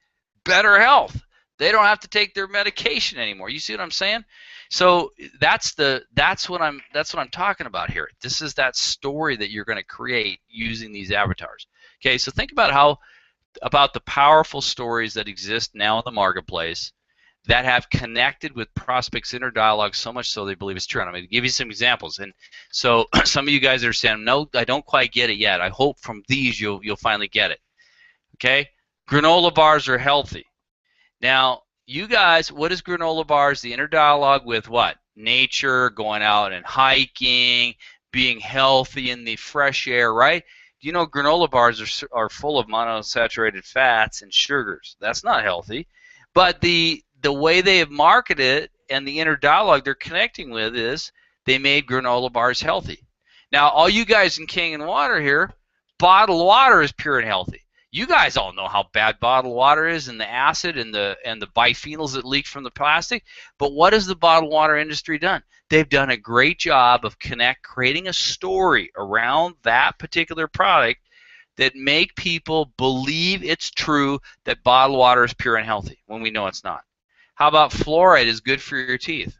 Better health. They don't have to take their medication anymore. You see what I'm saying? So that's what I'm talking about here. This is that story that you're going to create using these avatars. Okay, so think about the powerful stories that exist now in the marketplace that have connected with prospects' inner dialogue so much so they believe it's true. And I'm going to give you some examples. And so some of you guys are saying, no, I don't quite get it yet. I hope from these you'll finally get it. Okay? Granola bars are healthy. Now, you guys, what is granola bars? The inner dialogue with what? Nature, going out and hiking, being healthy in the fresh air, right? You know, granola bars are full of monounsaturated fats and sugars. That's not healthy. But the way they have marketed it and the inner dialogue they're connecting with is they made granola bars healthy. Now, all you guys in Kangen Water here, bottled water is pure and healthy. You guys all know how bad bottled water is, and the acid and the biphenyls that leak from the plastic. But what has the bottled water industry done? They've done a great job of creating a story around that particular product that make people believe it's true that bottled water is pure and healthy when we know it's not. How about fluoride is good for your teeth?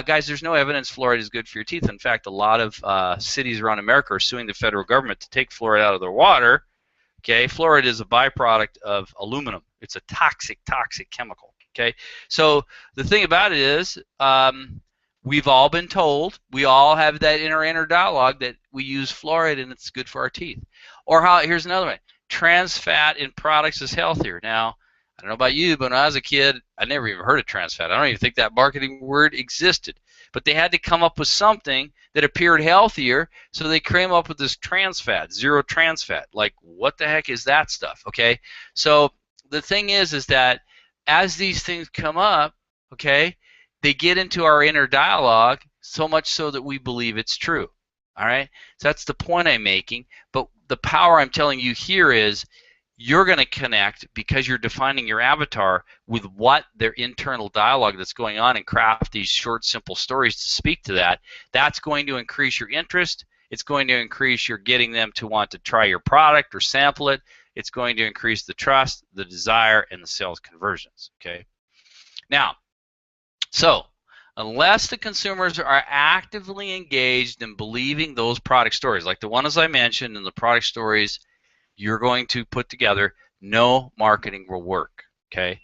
Guys, there's no evidence fluoride is good for your teeth. In fact, a lot of cities around America are suing the federal government to take fluoride out of their water. Okay, fluoride is a byproduct of aluminum. It's a toxic chemical. Okay, so the thing about it is, we've all been told, we all have that inner dialogue that we use fluoride and it's good for our teeth. Or here's another one: trans fat in products is healthier. Now, I don't know about you, but when I was a kid, I never even heard of trans fat. I don't even think that marketing word existed. But they had to come up with something that appeared healthier, so they came up with this trans fat, zero trans fat. Like, what the heck is that stuff? Okay, so the thing is that as these things come up, okay, they get into our inner dialogue so much so that we believe it's true. All right, so that's the point I'm making. But the power I'm telling you here is you're going to connect because you're defining your avatar with what their internal dialogue that's going on and craft these short, simple stories to speak to that. That's going to increase your interest. It's going to increase your getting them to want to try your product or sample it. It's going to increase the trust, the desire, and the sales conversions. Okay. Now, so unless the consumers are actively engaged in believing those product stories, like the ones I mentioned and the product stories you're going to put together, no marketing will work. Okay.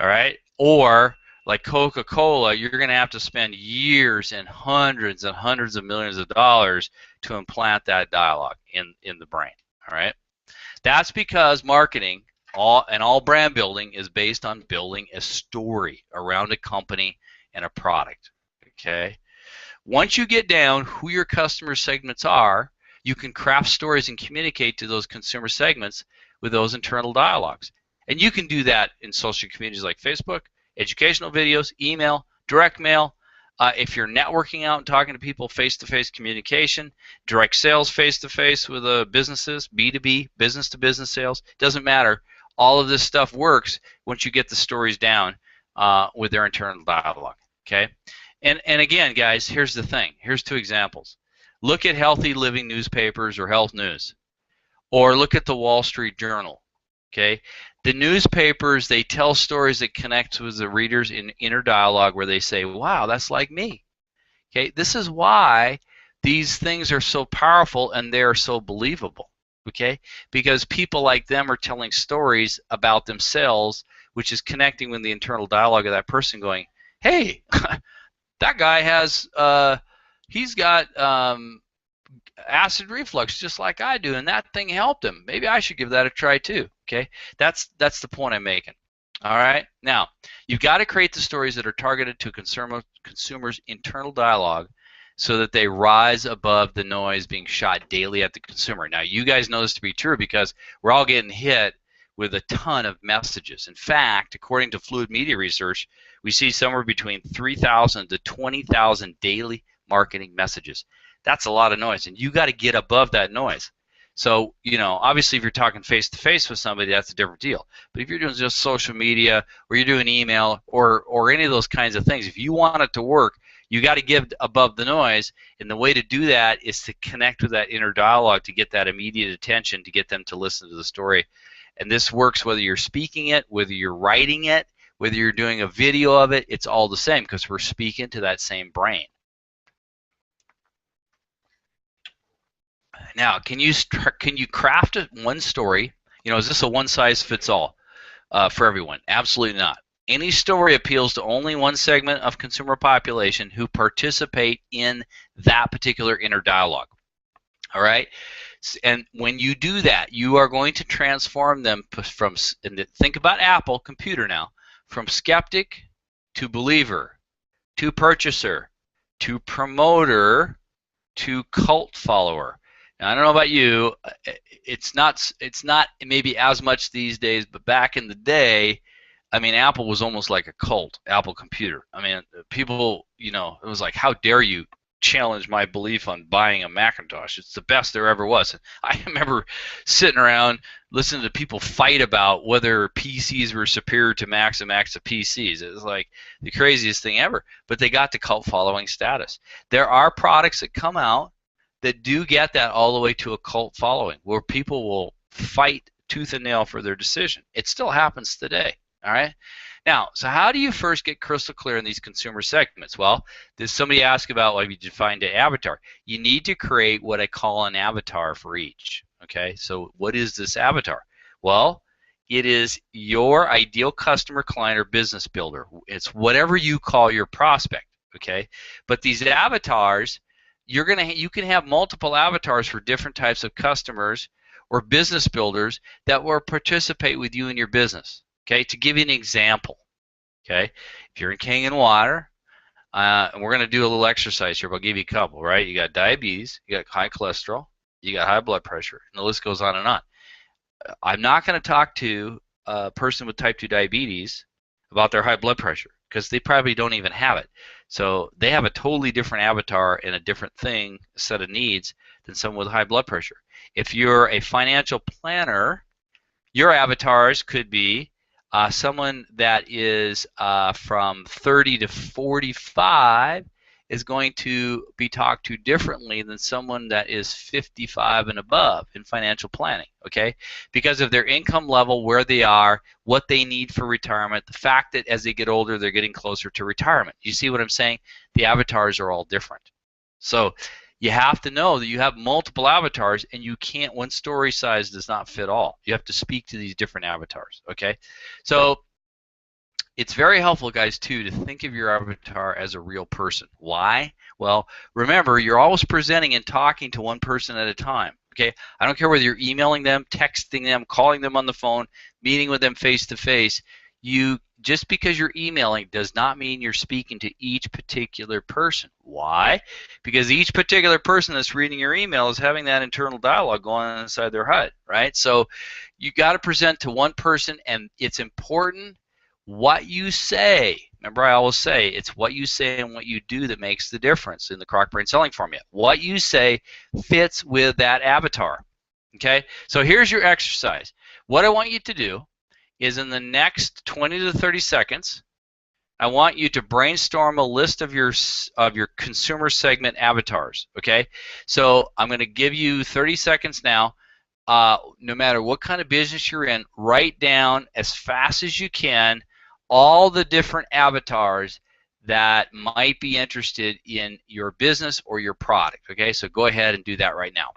All right. Or like Coca-Cola, you're going to have to spend years and hundreds of millions of dollars to implant that dialogue in the brain. All right. That's because marketing all brand building is based on building a story around a company and a product. Okay. Once you get down who your customer segments are, you can craft stories and communicate to those consumer segments with those internal dialogues. And you can do that in social communities like Facebook, educational videos, email, direct mail. If you're networking out and talking to people, face-to-face communication, direct sales face-to-face with businesses, B2B, business-to-business sales, doesn't matter. All of this stuff works once you get the stories down with their internal dialogue. Okay, and again, guys, here's the thing. Here's two examples. Look at healthy living newspapers or health news, or look at the Wall Street Journal. Okay, the newspapers, they tell stories that connect with the readers in inner dialogue where they say, wow, that's like me. Okay, this is why these things are so powerful and they're so believable. Okay, because people like them are telling stories about themselves, which is connecting with the internal dialogue of that person going, hey, that guy has, he's got acid reflux just like I do, and that thing helped him. Maybe I should give that a try too. Okay, that's the point I'm making. All right, now you've got to create the stories that are targeted to consumers' internal dialogue so that they rise above the noise being shot daily at the consumer. Now, you guys know this to be true because we're all getting hit with a ton of messages. In fact, according to Fluid Media Research, we see somewhere between 3,000 to 20,000 daily marketing messages. That's a lot of noise, and you got to get above that noise. So, you know, obviously if you're talking face-to-face with somebody, that's a different deal. But if you're doing just social media or you're doing email or any of those kinds of things, if you want it to work, you got to give above the noise, and the way to do that is to connect with that inner dialogue to get that immediate attention, to get them to listen to the story. And this works whether you're speaking it, whether you're writing it, whether you're doing a video of it, it's all the same because we're speaking to that same brain. Now, can you craft one story? You know, is this a one-size-fits-all for everyone? Absolutely not. Any story appeals to only one segment of consumer population who participate in that particular inner dialogue. All right? And when you do that, you are going to transform them from, and think about Apple computer now, from skeptic to believer, to purchaser, to promoter, to cult follower. Now, I don't know about you, it's not maybe as much these days, but back in the day, I mean, Apple was almost like a cult, Apple computer. I mean, people, you know, it was like, how dare you challenge my belief on buying a Macintosh? It's the best there ever was. And I remember sitting around listening to people fight about whether PCs were superior to Macs and Macs to PCs. It was like the craziest thing ever. But they got to cult following status. There are products that come out that do get that all the way to a cult following, where people will fight tooth and nail for their decision. It still happens today. All right. Now, so how do you first get crystal clear in these consumer segments? Well, there's somebody asked about why you defined an avatar. You need to create what I call an avatar for each. Okay. So what is this avatar? Well, it is your ideal customer, client, or business builder. It's whatever you call your prospect. Okay. But these avatars, you can have multiple avatars for different types of customers or business builders that will participate with you in your business. Okay, to give you an example, okay, if you're in Kangen Water, and we're going to do a little exercise here, but I'll give you a couple, right? You got diabetes, you got high cholesterol, you got high blood pressure, and the list goes on and on. I'm not going to talk to a person with type 2 diabetes about their high blood pressure because they probably don't even have it. So they have a totally different avatar and a different thing, a set of needs, than someone with high blood pressure. If you're a financial planner, your avatars could be someone that is from 30 to 45 is going to be talked to differently than someone that is 55 and above in financial planning, okay? Because of their income level, where they are, what they need for retirement, the fact that as they get older, they're getting closer to retirement. You see what I'm saying? The avatars are all different. So you have to know that you have multiple avatars, and you can't, one story size does not fit all. You have to speak to these different avatars, okay? So it's very helpful, guys, too, to think of your avatar as a real person. Why? Well, remember, you're always presenting and talking to one person at a time, okay? I don't care whether you're emailing them, texting them, calling them on the phone, meeting with them face to face. Just because you're emailing does not mean you're speaking to each particular person. Why? Because each particular person that's reading your email is having that internal dialogue going on inside their head, right? So you got to present to one person, and it's important what you say. Remember, I always say it's what you say and what you do that makes the difference in the Kroc Brain Selling Formula. What you say fits with that avatar, okay? So here's your exercise. What I want you to do is in the next 20 to 30 seconds, I want you to brainstorm a list of your consumer segment avatars, okay? So I'm going to give you 30 seconds now. No matter what kind of business you're in, write down as fast as you can all the different avatars that might be interested in your business or your product, okay? So go ahead and do that right now.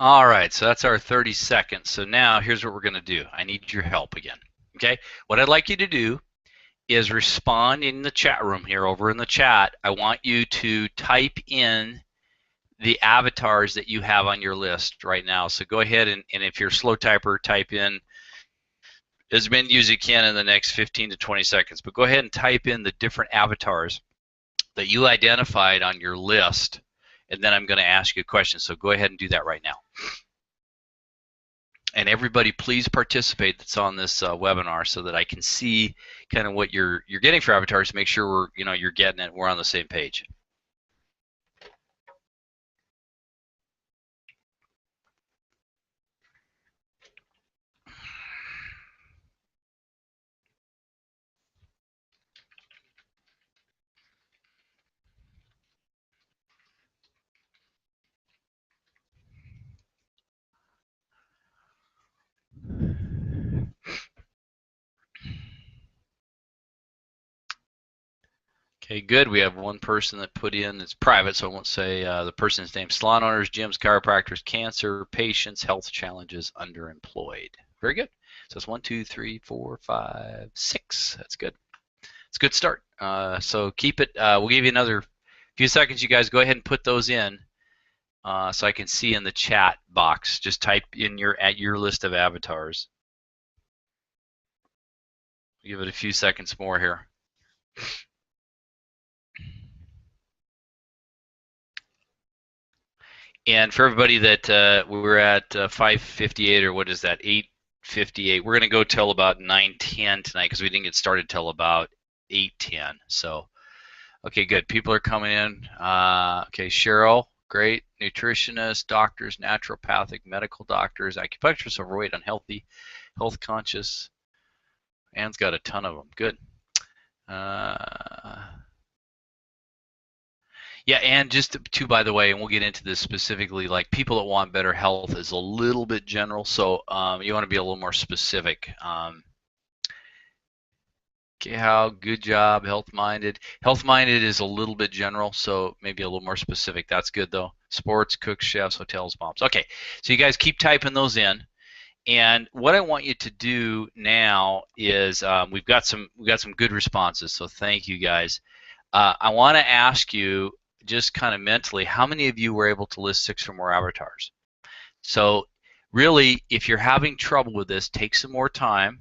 All right, so that's our 30 seconds. So now here's what we're going to do. I need your help again, okay? What I'd like you to do is respond in the chat room here, over in the chat. I want you to type in the avatars that you have on your list right now. So go ahead and if you're a slow typer, type in as many as you can in the next 15 to 20 seconds. But go ahead and type in the different avatars that you identified on your list, and then I'm going to ask you a question. So go ahead and do that right now. And everybody, please participate that's on this webinar, so that I can see kind of what you're getting for avatars. Make sure you're getting it. We're on the same page. Okay, good. We have one person that put in, it's private, so I won't say the person's name. Salon owners, gyms, chiropractors, cancer patients, health challenges, underemployed. Very good. So it's 1, 2, 3, 4, 5, 6. That's good. It's a good start. So keep it. We'll give you another few seconds. You guys go ahead and put those in, so I can see in the chat box. Just type in your list of avatars. Give it a few seconds more here. And for everybody that we're at 5:58, or what is that, 8:58, we're going to go till about 9:10 tonight, because we didn't get started till about 8:10. So, okay, good. People are coming in. Okay, Cheryl, great. Nutritionists, doctors, naturopathic, medical doctors, acupuncturists, overweight, unhealthy, health conscious. Anne's got a ton of them. Good. Yeah, and just to, by the way, and we'll get into this specifically, like people that want better health is a little bit general, so you want to be a little more specific. Okay, how good job, health-minded. Health-minded is a little bit general, so maybe a little more specific. That's good though. Sports, cooks, chefs, hotels, moms. Okay, so you guys keep typing those in. And what I want you to do now is we've got some good responses. So thank you guys. I want to ask you just kind of mentally, how many of you were able to list 6 or more avatars? So really, if you're having trouble with this, take some more time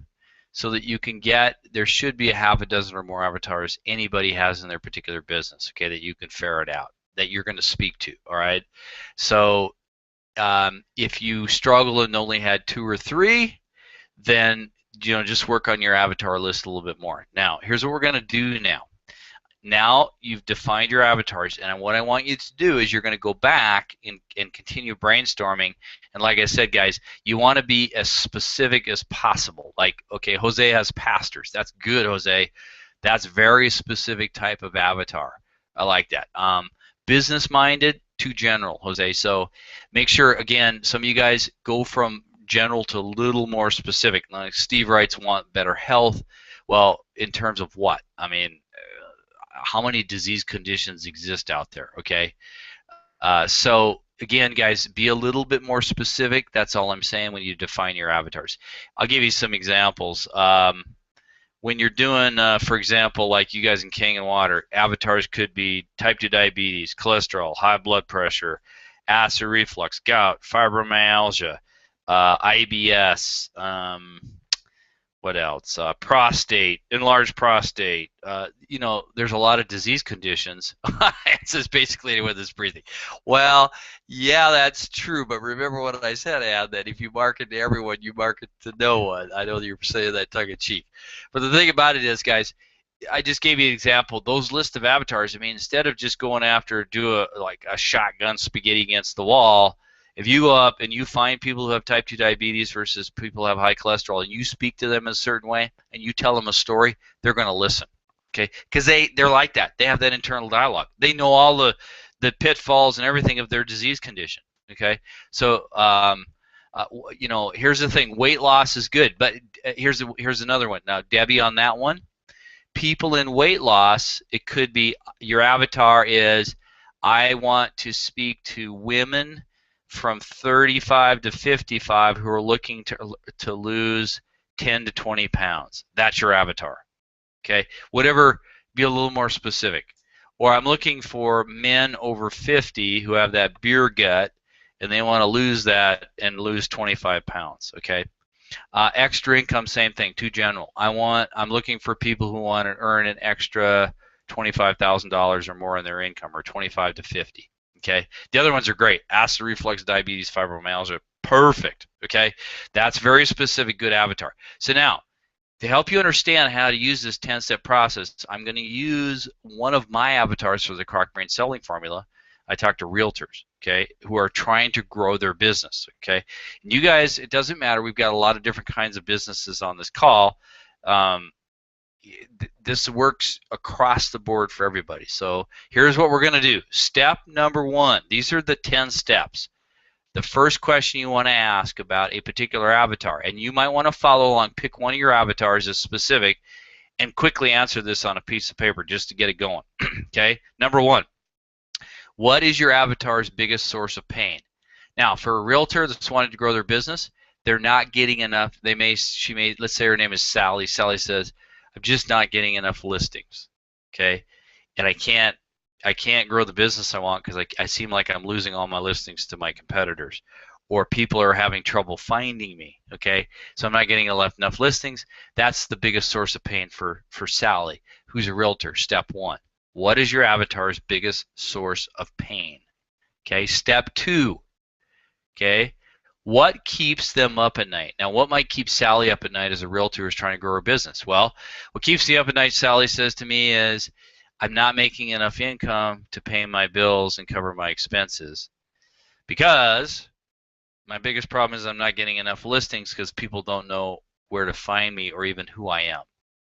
so that you can get, there should be a half a dozen or more avatars anybody has in their particular business, okay, that you can ferret out, that you're going to speak to, all right? So if you struggle and only had 2 or 3, then just work on your avatar list a little bit more. Now, here's what we're going to do now. Now you've defined your avatars, and what I want you to do is you're going to go back and continue brainstorming. And like I said, guys, you want to be as specific as possible. Like, okay, Jose has pastors. That's good, Jose. That's very specific type of avatar. I like that. Business-minded, too general, Jose. So make sure, again, some of you guys go from general to a little more specific. Like Steve writes, want better health. Well, in terms of what? I mean, how many disease conditions exist out there, okay? So again, guys, be a little bit more specific. That's all I'm saying when you define your avatars. I'll give you some examples. When you're doing, for example, like you guys in King and Water, avatars could be type 2 diabetes, cholesterol, high blood pressure, acid reflux, gout, fibromyalgia, IBS, what else? Prostate, enlarged prostate. There's a lot of disease conditions. It says basically anyone that's breathing. Well, yeah, that's true. But remember what I said, Ad, that if you market to everyone, you market to no one. I know you're saying that tongue in cheek. But the thing about it is, guys, I just gave you an example. Those list of avatars, I mean, instead of just going after like a shotgun spaghetti against the wall, if you go up and you find people who have type 2 diabetes versus people who have high cholesterol, and you speak to them in a certain way, and you tell them a story, they're going to listen, okay? Because they're like that. They have that internal dialogue. They know all the pitfalls and everything of their disease condition, okay? So, here's the thing. Weight loss is good, but here's another one. Now, Debbie, on that one, people in weight loss, it could be your avatar is, I want to speak to women from 35 to 55 who are looking to lose 10 to 20 pounds. That's your avatar. Okay, whatever, be a little more specific. Or I'm looking for men over 50 who have that beer gut and they want to lose that and lose 25 pounds. Okay, extra income, same thing, too general. I'm looking for people who want to earn an extra $25,000 or more in their income, or 25 to 50. Okay, the other ones are great. Acid reflux, diabetes, fibromyalgia, perfect. Okay, that's very specific, good avatar. So now, to help you understand how to use this 10-step process, I'm going to use one of my avatars for the Croc Brain Selling Formula. I talk to realtors, okay, who are trying to grow their business, okay. And you guys, it doesn't matter. We've got a lot of different kinds of businesses on this call. This works across the board for everybody. So here's what we're going to do. Step number 1. These are the 10 steps. The first question you want to ask about a particular avatar, and you might want to follow along, pick one of your avatars as specific, and quickly answer this on a piece of paper just to get it going. Okay? Number 1, what is your avatar's biggest source of pain? Now, for a realtor that's wanting to grow their business, they're not getting enough. She may, let's say her name is Sally. Sally says, I'm just not getting enough listings, okay? And I can't grow the business I want because I seem like I'm losing all my listings to my competitors, or people are having trouble finding me, okay? So I'm not getting enough listings. That's the biggest source of pain for Sally, who's a realtor. Step 1. What is your avatar's biggest source of pain? Okay, step 2, okay? What keeps them up at night? Now, what might keep Sally up at night as a realtor who's trying to grow her business? Well, what keeps me up at night, Sally says to me, is I'm not making enough income to pay my bills and cover my expenses, because my biggest problem is I'm not getting enough listings because people don't know where to find me or even who I am.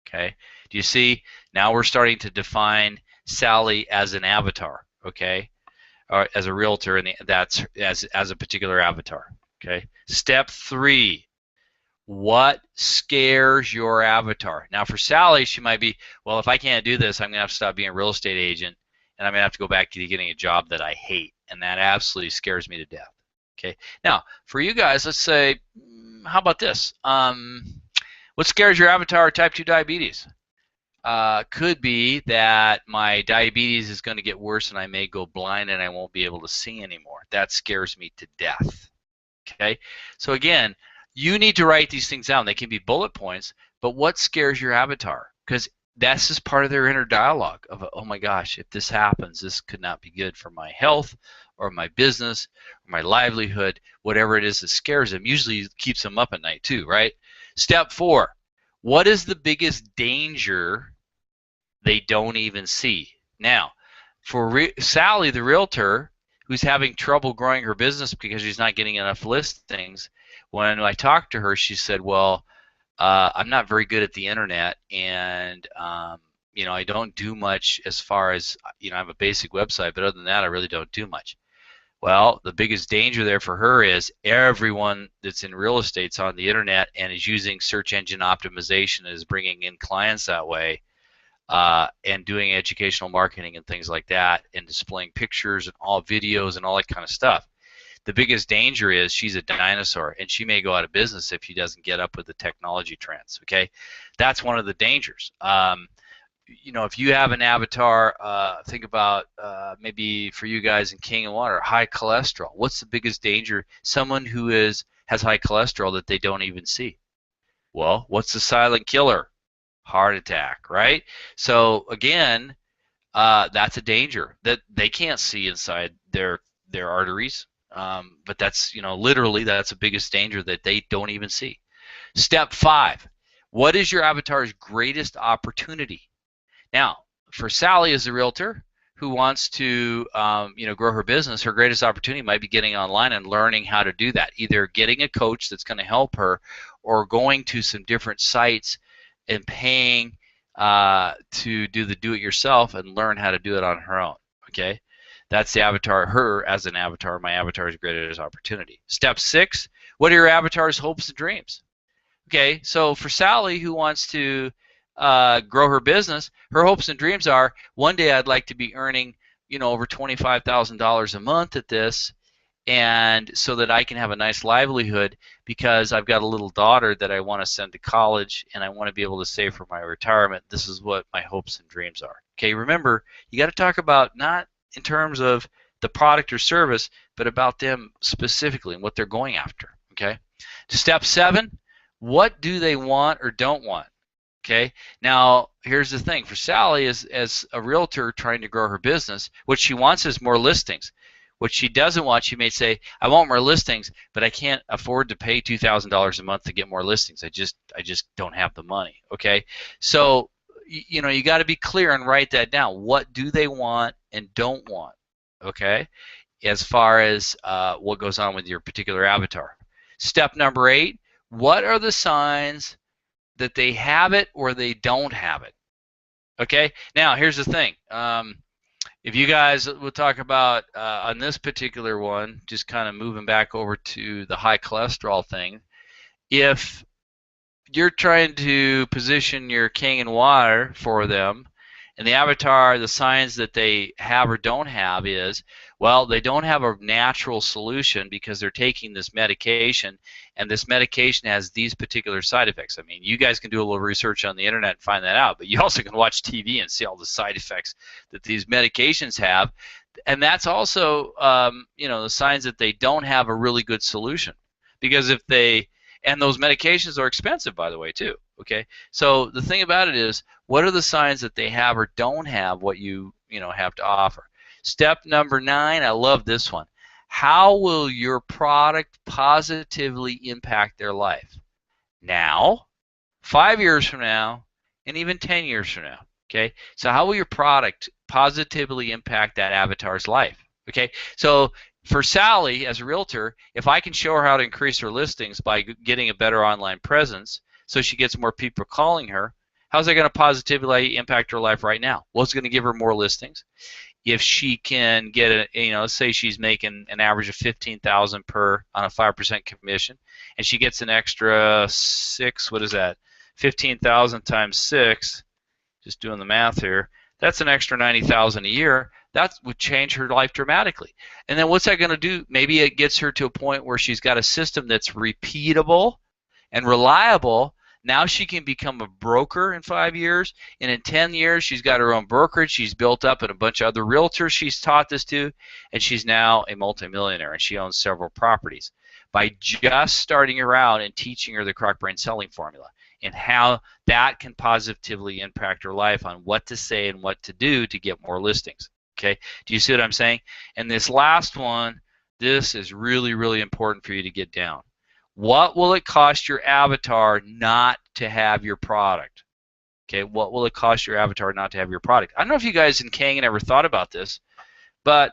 Okay? Do you see? Now we're starting to define Sally as an avatar, okay? Or as a realtor, and that's as a particular avatar. Okay. Step 3. What scares your avatar? Now for Sally, she might be, well, if I can't do this, I'm going to have to stop being a real estate agent, and I'm going to have to go back to getting a job that I hate, and that absolutely scares me to death. Okay. Now for you guys, let's say, how about this? What scares your avatar? Type 2 diabetes. Could be that my diabetes is going to get worse and I may go blind and I won't be able to see anymore. That scares me to death. Okay, so again, you need to write these things down. They can be bullet points, but what scares your avatar? Because that's just part of their inner dialogue of, oh my gosh, if this happens, this could not be good for my health or my business or my livelihood, whatever it is that scares them. Usually keeps them up at night too, right? Step 4, what is the biggest danger they don't even see? Now, for Sally, the realtor, who's having trouble growing her business because she's not getting enough listings, when I talked to her, she said, well, I'm not very good at the internet, and you know, I don't do much as far as, you know, I have a basic website, but other than that, I really don't do much. Well, the biggest danger there for her is everyone that's in real estate's on the internet and is using search engine optimization, is bringing in clients that way, and doing educational marketing and things like that, and displaying pictures and all videos and all that kind of stuff. The biggest danger is she's a dinosaur, and she may go out of business if she doesn't get up with the technology trends. Okay, that's one of the dangers. You know, if you have an avatar, think about maybe for you guys in King and Water, high cholesterol. What's the biggest danger? Someone who has high cholesterol that they don't even see. Well, what's the silent killer? Heart attack, right? So again, that's a danger that they can't see inside their arteries. But that's, you know, literally that's the biggest danger that they don't even see. Step 5, what is your avatar's greatest opportunity? Now, for Sally as a realtor who wants to, you know, grow her business, her greatest opportunity might be getting online and learning how to do that. Either getting a coach that's going to help her, or going to some different sites and paying to do the do-it-yourself and learn how to do it on her own. Okay, that's the avatar. Her as an avatar, my avatar's greatest opportunity. Step 6, what are your avatar's hopes and dreams? Okay, so for Sally, who wants to grow her business, her hopes and dreams are, one day I'd like to be earning, you know, over $25,000 a month at this, and so that I can have a nice livelihood, because I've got a little daughter that I want to send to college, and I want to be able to save for my retirement. This is what my hopes and dreams are. Okay, remember, you got to talk about not in terms of the product or service, but about them specifically and what they're going after. Okay, step 7, what do they want or don't want? Okay, now here's the thing. For Sally, as a realtor trying to grow her business, what she wants is more listings. What she doesn't want, she may say, I want more listings, but I can't afford to pay $2,000 a month to get more listings. I just don't have the money. Okay, so you know, you got to be clear and write that down. What do they want and don't want? Okay, as far as what goes on with your particular avatar. Step number 8, what are the signs that they have it or they don't have it? Okay, now here's the thing. If you guys will talk about on this particular one, just kind of moving back over to the high cholesterol thing, if you're trying to position your King and Water for them, and the avatar, the signs that they have or don't have is, well, they don't have a natural solution because they're taking this medication, and this medication has these particular side effects. I mean, you guys can do a little research on the internet and find that out, but you also can watch TV and see all the side effects that these medications have, and that's also, you know, the signs that they don't have a really good solution. Because if they, and those medications are expensive, by the way, too. Okay, so the thing about it is, what are the signs that they have or don't have what you know, have to offer? Step number 9, I love this one. How will your product positively impact their life? Now, 5 years from now, and even 10 years from now. Okay, so how will your product positively impact that avatar's life? Okay, so for Sally as a realtor, if I can show her how to increase her listings by getting a better online presence so she gets more people calling her, how's that going to positively impact her life right now? Well, it's going to give her more listings. if she can get let's say she's making an average of 15,000 per on a 5% commission, and she gets an extra what is that? 15,000 times 6, just doing the math here, that's an extra 90,000 a year. That would change her life dramatically. And then what's that going to do? Maybe it gets her to a point where she's got a system that's repeatable and reliable. Now she can become a broker in 5 years, and in 10 years she's got her own brokerage. She's built up, and a bunch of other realtors she's taught this to, and she's now a multimillionaire, and she owns several properties by just starting her out and teaching her the Croc Brain selling formula and how that can positively impact her life on what to say and what to do to get more listings. Okay, do you see what I'm saying? And this last one, this is really, really important for you to get down. What will it cost your avatar not to have your product? Okay, what will it cost your avatar not to have your product? I don't know if you guys in Kangen ever thought about this, but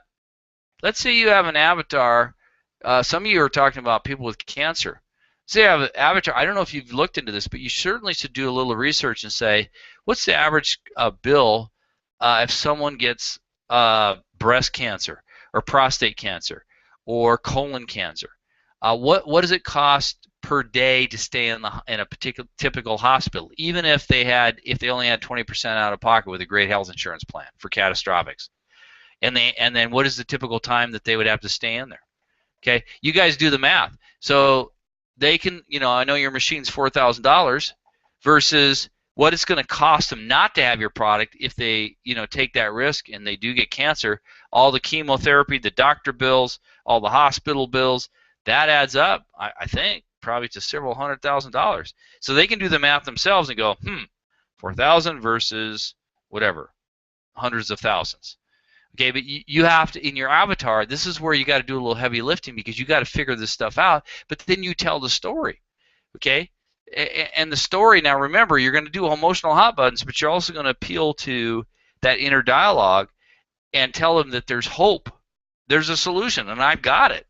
let's say you have an avatar. Some of you are talking about people with cancer. Say you have an avatar. I don't know if you've looked into this, but you certainly should do a little research and say, what's the average bill if someone gets breast cancer or prostate cancer or colon cancer? What does it cost per day to stay in a particular typical hospital, even if they only had 20% out of pocket with a great health insurance plan for catastrophics? And then what is the typical time that they would have to stay in there? Okay, you guys do the math. So they can, I know your machine's $4,000 versus what it's going to cost them not to have your product if they, take that risk and they do get cancer. All the chemotherapy, the doctor bills, all the hospital bills, that adds up, I think, probably to several $100,000. So they can do the math themselves and go, 4,000 versus whatever, hundreds of thousands. Okay, but you have to, in your avatar, this is where you got to do a little heavy lifting because you got to figure this stuff out, but then you tell the story, okay? And the story, now remember, you're going to do emotional hot buttons, but you're also going to appeal to that inner dialogue and tell them that there's hope. There's a solution, and I've got it,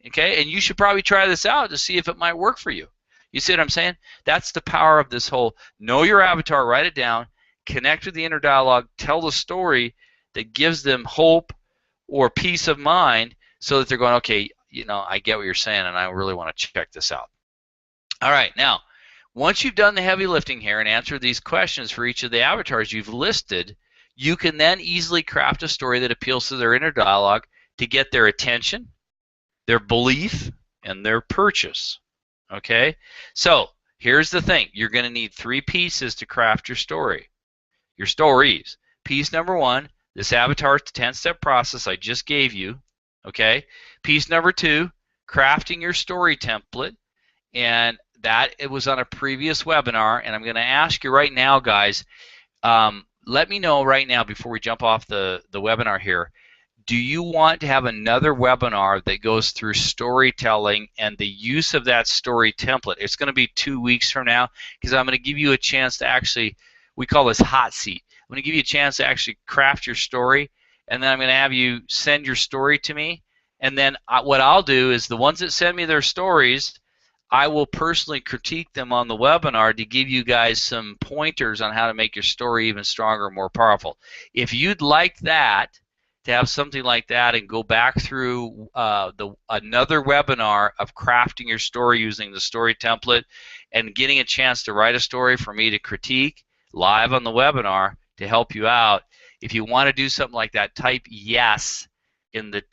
okay? And you should probably try this out to see if it might work for you. You see what I'm saying? That's the power of this whole know your avatar, write it down, connect with the inner dialogue, tell the story that gives them hope or peace of mind so that they're going, okay, I get what you're saying and I really want to check this out. All right, now, once you've done the heavy lifting here and answered these questions for each of the avatars you've listed, you can then easily craft a story that appeals to their inner dialogue to get their attention, their belief, and their purchase. Okay? So, here's the thing. You're going to need 3 pieces to craft your story. Your stories. Piece number 1, this avatar 10-step process I just gave you. Okay? Piece number 2, crafting your story template. And that it was on a previous webinar, and I'm going to ask you right now, guys, let me know right now before we jump off the webinar here, do you want to have another webinar that goes through storytelling and the use of that story template? It's going to be 2 weeks from now because I'm going to give you a chance to actually, we call this hot seat. I'm going to give you a chance to actually craft your story, and then I'm going to have you send your story to me, and then what I'll do is the ones that send me their stories, I will personally critique them on the webinar to give you guys some pointers on how to make your story even stronger and more powerful. If you'd like that, to have something like that and go back through another webinar of crafting your story using the story template and getting a chance to write a story for me to critique live on the webinar to help you out, if you want to do something like that, type yes in the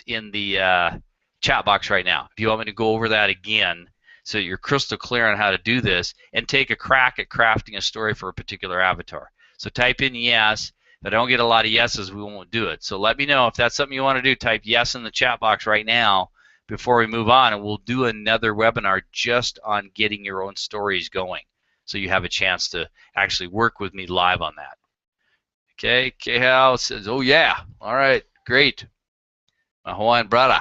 chat box right now. If you want me to go over that again, so you're crystal clear on how to do this and take a crack at crafting a story for a particular avatar. So type in yes. If I don't get a lot of yeses, we won't do it. So let me know if that's something you want to do. Type yes in the chat box right now before we move on, and we'll do another webinar just on getting your own stories going so you have a chance to actually work with me live on that. Okay, Kehal says, oh yeah, all right, great. My Hawaiian brother.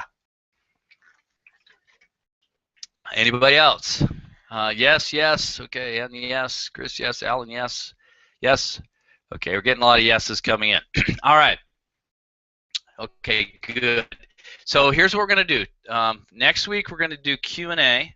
Anybody else? Yes, yes. Okay, Andy, yes. Chris, yes. Alan, yes. Yes. Okay, we're getting a lot of yeses coming in. All right. Okay, good. So here's what we're going to do. Next week we're going to do Q&A,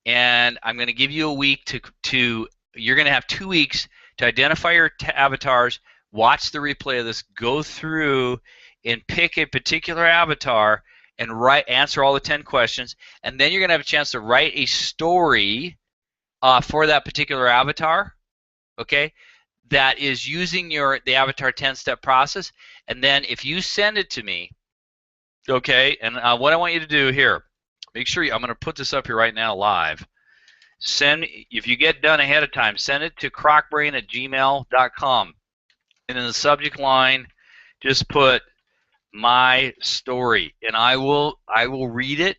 and I'm going to give you a week to you're going to have 2 weeks to identify your avatars, watch the replay of this, go through and pick a particular avatar and answer all the 10 questions, and then you're going to have a chance to write a story for that particular avatar, okay, that is using the avatar 10-step process. And then if you send it to me, okay, and what I want you to do here, make sure I'm going to put this up here right now live. If you get done ahead of time, send it to crocbrain@gmail.com, and in the subject line, just put my story, and I will read it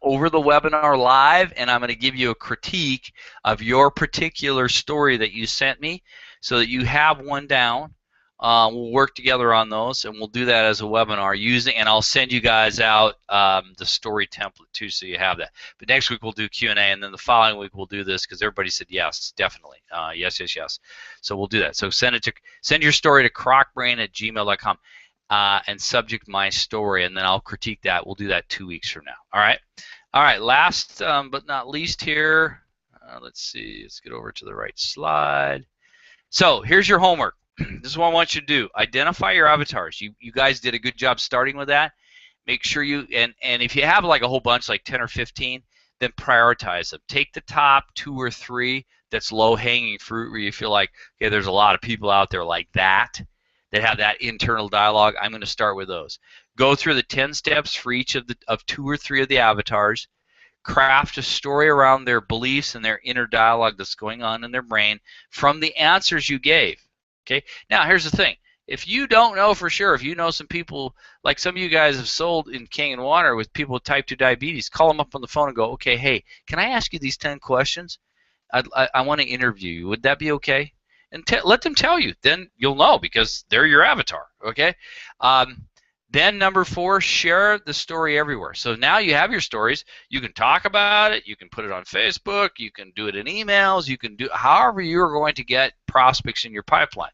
over the webinar live, and I'm going to give you a critique of your particular story that you sent me, so that you have one down. We'll work together on those, and we'll do that as a webinar and I'll send you guys out the story template too, so you have that. But next week we'll do Q&A, and then the following week we'll do this because everybody said yes, definitely, yes. So we'll do that. So send your story to crocbrain@gmail.com and subject my story, and then I'll critique that. We'll do that 2 weeks from now. All right. Last but not least here, let's see. Let's get over to the right slide. So here's your homework. This is what I want you to do. Identify your avatars. You guys did a good job starting with that. Make sure and if you have like a whole bunch, like 10 or 15, then prioritize them. Take the top 2 or 3 that's low-hanging fruit, where you feel like, okay, there's a lot of people out there like that have that internal dialogue. I'm going to start with those. Go through the 10 steps for each of 2 or 3 of the avatars. Craft a story around their beliefs and their inner dialogue that's going on in their brain from the answers you gave. Okay. Now here's the thing. If you don't know for sure, if you know some people, like some of you guys have sold in Kangen Water with people with type 2 diabetes, call them up on the phone and go, okay, hey, can I ask you these 10 questions? I want to interview you. Would that be okay? And let them tell you. Then you'll know, because they're your avatar. Okay. Then number 4, share the story everywhere. So now you have your stories. You can talk about it. You can put it on Facebook. You can do it in emails. You can do however you are going to get prospects in your pipeline.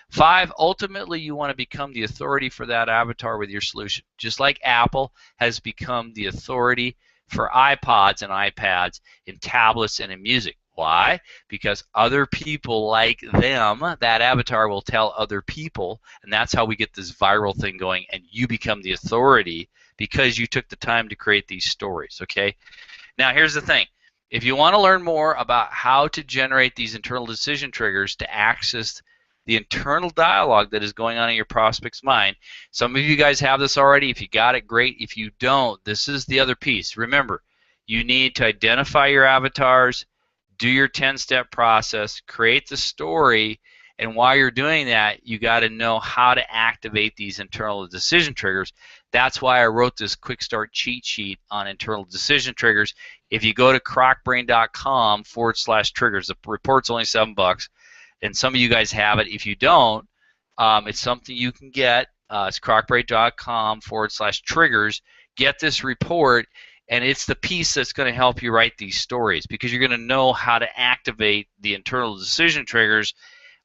5, ultimately you want to become the authority for that avatar with your solution. Just like Apple has become the authority for iPods and iPads, in tablets and in music. Why? Because other people like them, that avatar will tell other people, and that's how we get this viral thing going, and you become the authority because you took the time to create these stories, okay? Now here's the thing. If you want to learn more about how to generate these internal decision triggers to access the internal dialogue that is going on in your prospect's mind, some of you guys have this already. If you got it, great. If you don't, this is the other piece. Remember, you need to identify your avatars, do your 10-step process, create the story, and while you're doing that, you got to know how to activate these internal decision triggers. That's why I wrote this quick start cheat sheet on internal decision triggers. If you go to crocbrain.com/triggers, the report's only $7, and some of you guys have it. If you don't, it's something you can get. It's crocbrain.com/triggers. Get this report. And it's the piece that's going to help you write these stories, because you're going to know how to activate the internal decision triggers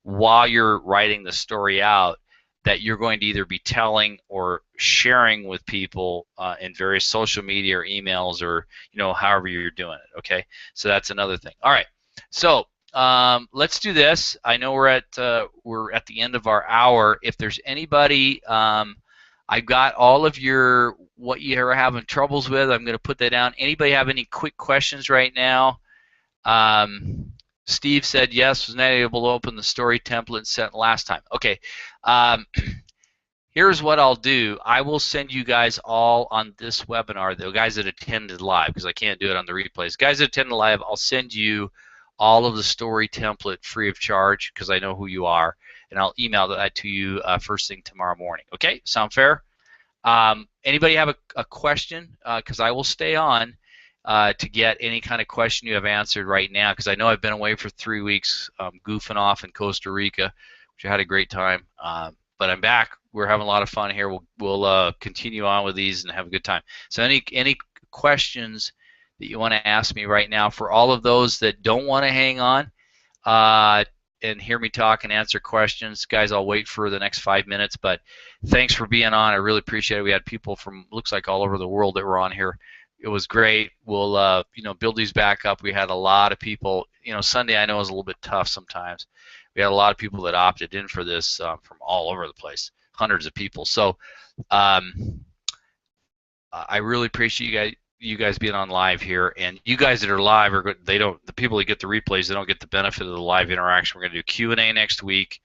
while you're writing the story out that you're going to either be telling or sharing with people in various social media or emails, or however you're doing it. Okay, so that's another thing. All right, so let's do this. I know we're at the end of our hour. If there's anybody, I've got all of what you're having troubles with. I'm going to put that down. Anybody have any quick questions right now? Steve said yes, was not able to open the story template sent last time. Okay. Here's what I'll do. I will send you guys all on this webinar, the guys that attended live, because I can't do it on the replays. Guys that attended live, I'll send you all of the story template free of charge, because I know who you are, and I'll email that to you first thing tomorrow morning. Okay? Sound fair? Anybody have a question? Because I will stay on to get any kind of question you have answered right now, because I know I've been away for 3 weeks goofing off in Costa Rica, which I had a great time. But I'm back. We're having a lot of fun here. We'll continue on with these and have a good time. So any questions that you want to ask me right now? For all of those that don't want to hang on and hear me talk and answer questions, guys, I'll wait for the next 5 minutes. But thanks for being on. I really appreciate it. We had people from, looks like, all over the world that were on here. It was great. We'll build these back up. We had a lot of people. Sunday I know is a little bit tough sometimes. We had a lot of people that opted in for this from all over the place, hundreds of people. So I really appreciate you guys being on live here, and you guys that are live the people that get the replays, they don't get the benefit of the live interaction. We're going to do Q&A next week,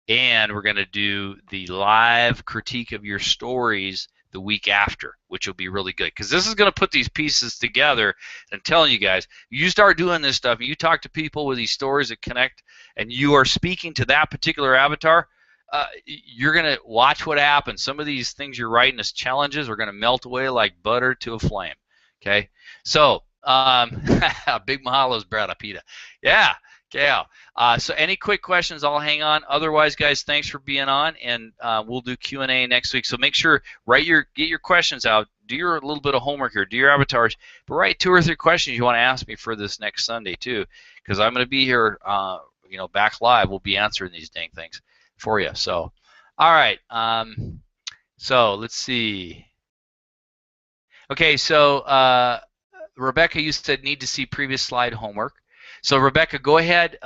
and we're going to do the live critique of your stories the week after, which will be really good, because this is going to put these pieces together. And I'm telling you guys, you start doing this stuff, and you talk to people with these stories that connect, and you are speaking to that particular avatar, you're going to watch what happens. Some of these things you're writing as challenges are going to melt away like butter to a flame. Okay, so big mahalos, Brad Apita. Yeah, Gail. So any quick questions, I'll hang on. Otherwise, guys, thanks for being on, and we'll do Q&A next week. So make sure, get your questions out. Do your little bit of homework here. Do your avatars, but write 2 or 3 questions you want to ask me for this next Sunday too, because I'm going to be here, back live. We'll be answering these dang things for you. So, all right. So let's see. Okay, so Rebecca, you said need to see previous slide homework. So Rebecca, go ahead.